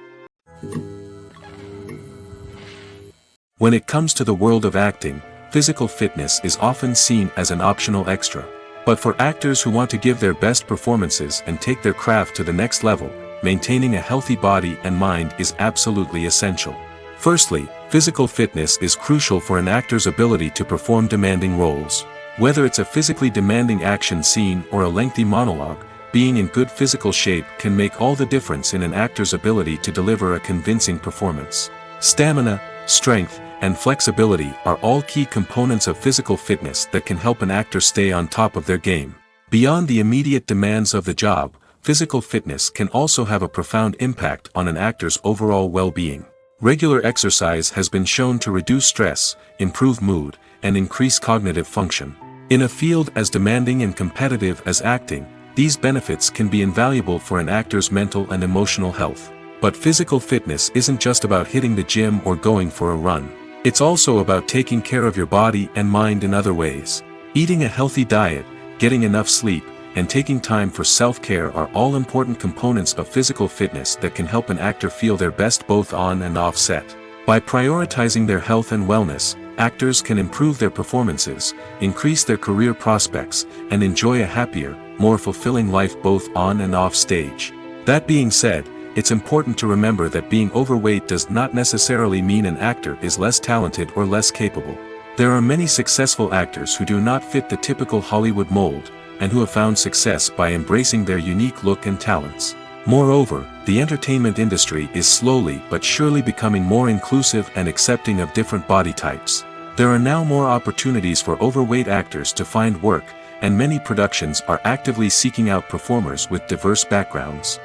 When it comes to the world of acting, physical fitness is often seen as an optional extra. But for actors who want to give their best performances and take their craft to the next level, maintaining a healthy body and mind is absolutely essential. Firstly, physical fitness is crucial for an actor's ability to perform demanding roles. Whether it's a physically demanding action scene or a lengthy monologue, being in good physical shape can make all the difference in an actor's ability to deliver a convincing performance. Stamina, strength, and flexibility are all key components of physical fitness that can help an actor stay on top of their game. Beyond the immediate demands of the job, physical fitness can also have a profound impact on an actor's overall well-being. Regular exercise has been shown to reduce stress, improve mood, and increase cognitive function. In a field as demanding and competitive as acting, these benefits can be invaluable for an actor's mental and emotional health. But physical fitness isn't just about hitting the gym or going for a run. It's also about taking care of your body and mind in other ways. Eating a healthy diet, getting enough sleep, and taking time for self-care are all important components of physical fitness that can help an actor feel their best both on and off set. By prioritizing their health and wellness, actors can improve their performances, increase their career prospects, and enjoy a happier, more fulfilling life both on and off stage. That being said, it's important to remember that being overweight does not necessarily mean an actor is less talented or less capable. There are many successful actors who do not fit the typical Hollywood mold, and who have found success by embracing their unique look and talents. Moreover, the entertainment industry is slowly but surely becoming more inclusive and accepting of different body types. There are now more opportunities for overweight actors to find work, and many productions are actively seeking out performers with diverse backgrounds.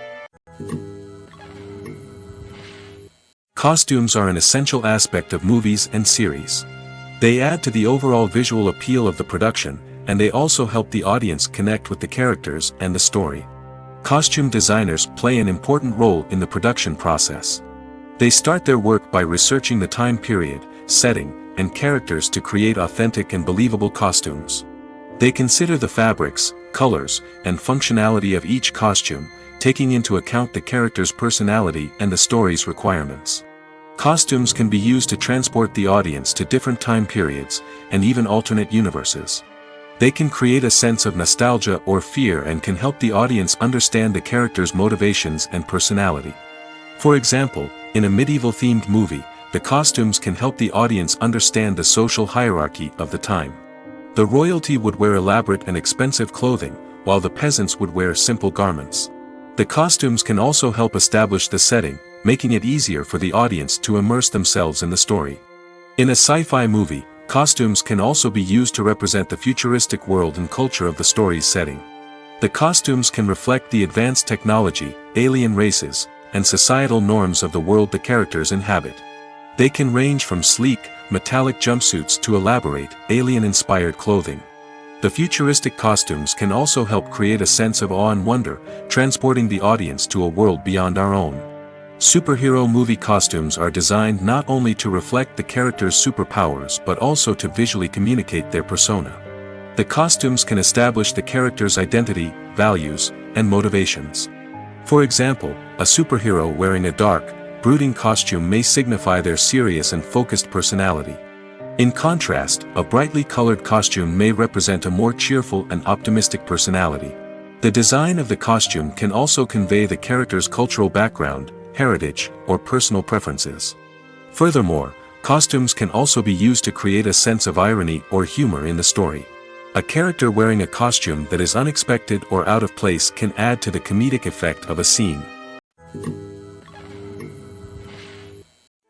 Costumes are an essential aspect of movies and series. They add to the overall visual appeal of the production, and they also help the audience connect with the characters and the story. Costume designers play an important role in the production process. They start their work by researching the time period, setting, and characters to create authentic and believable costumes. They consider the fabrics, colors, and functionality of each costume, taking into account the character's personality and the story's requirements. Costumes can be used to transport the audience to different time periods, and even alternate universes. They can create a sense of nostalgia or fear and can help the audience understand the character's motivations and personality. For example, in a medieval-themed movie, the costumes can help the audience understand the social hierarchy of the time. The royalty would wear elaborate and expensive clothing, while the peasants would wear simple garments. The costumes can also help establish the setting, making it easier for the audience to immerse themselves in the story. In a sci-fi movie, costumes can also be used to represent the futuristic world and culture of the story's setting. The costumes can reflect the advanced technology, alien races, and societal norms of the world the characters inhabit. They can range from sleek, metallic jumpsuits to elaborate, alien-inspired clothing. The futuristic costumes can also help create a sense of awe and wonder, transporting the audience to a world beyond our own. Superhero movie costumes are designed not only to reflect the character's superpowers but also to visually communicate their persona. The costumes can establish the character's identity, values, and motivations. For example, a superhero wearing a dark, brooding costume may signify their serious and focused personality. In contrast, a brightly colored costume may represent a more cheerful and optimistic personality. The design of the costume can also convey the character's cultural background, heritage, or personal preferences. Furthermore, costumes can also be used to create a sense of irony or humor in the story. A character wearing a costume that is unexpected or out of place can add to the comedic effect of a scene.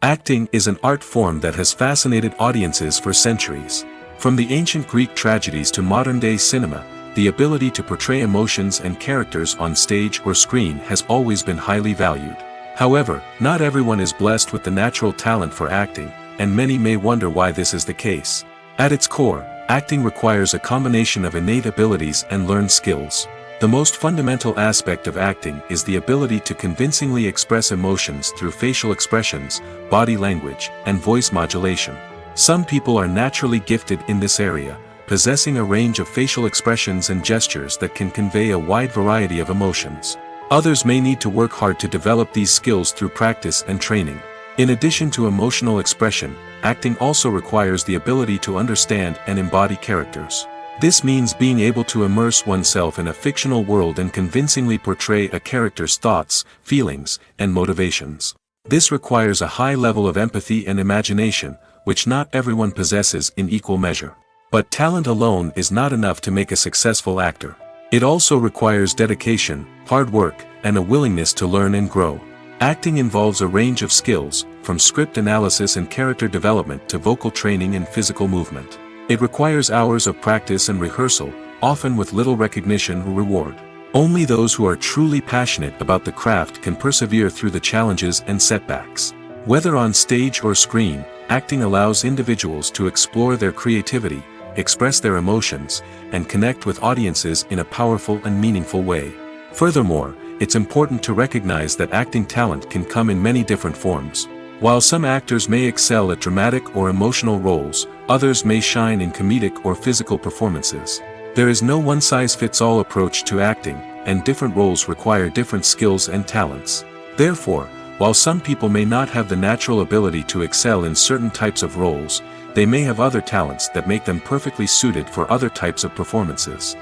Acting is an art form that has fascinated audiences for centuries. From the ancient Greek tragedies to modern-day cinema, the ability to portray emotions and characters on stage or screen has always been highly valued. However, not everyone is blessed with the natural talent for acting, and many may wonder why this is the case. At its core, Acting requires a combination of innate abilities and learned skills. The most fundamental aspect of acting is the ability to convincingly express emotions through facial expressions, body language, and voice modulation. Some people are naturally gifted in this area, possessing a range of facial expressions and gestures that can convey a wide variety of emotions. Others may need to work hard to develop these skills through practice and training. In addition to emotional expression, acting also requires the ability to understand and embody characters. This means being able to immerse oneself in a fictional world and convincingly portray a character's thoughts, feelings, and motivations. This requires a high level of empathy and imagination, which not everyone possesses in equal measure. But talent alone is not enough to make a successful actor. It also requires dedication, hard work, and a willingness to learn and grow. Acting involves a range of skills, from script analysis and character development to vocal training and physical movement. It requires hours of practice and rehearsal, often with little recognition or reward. Only those who are truly passionate about the craft can persevere through the challenges and setbacks. Whether on stage or screen, acting allows individuals to explore their creativity, express their emotions, and connect with audiences in a powerful and meaningful way. Furthermore, it's important to recognize that acting talent can come in many different forms. While some actors may excel at dramatic or emotional roles, others may shine in comedic or physical performances. There is no one-size-fits-all approach to acting, and different roles require different skills and talents. Therefore, while some people may not have the natural ability to excel in certain types of roles, they may have other talents that make them perfectly suited for other types of performances.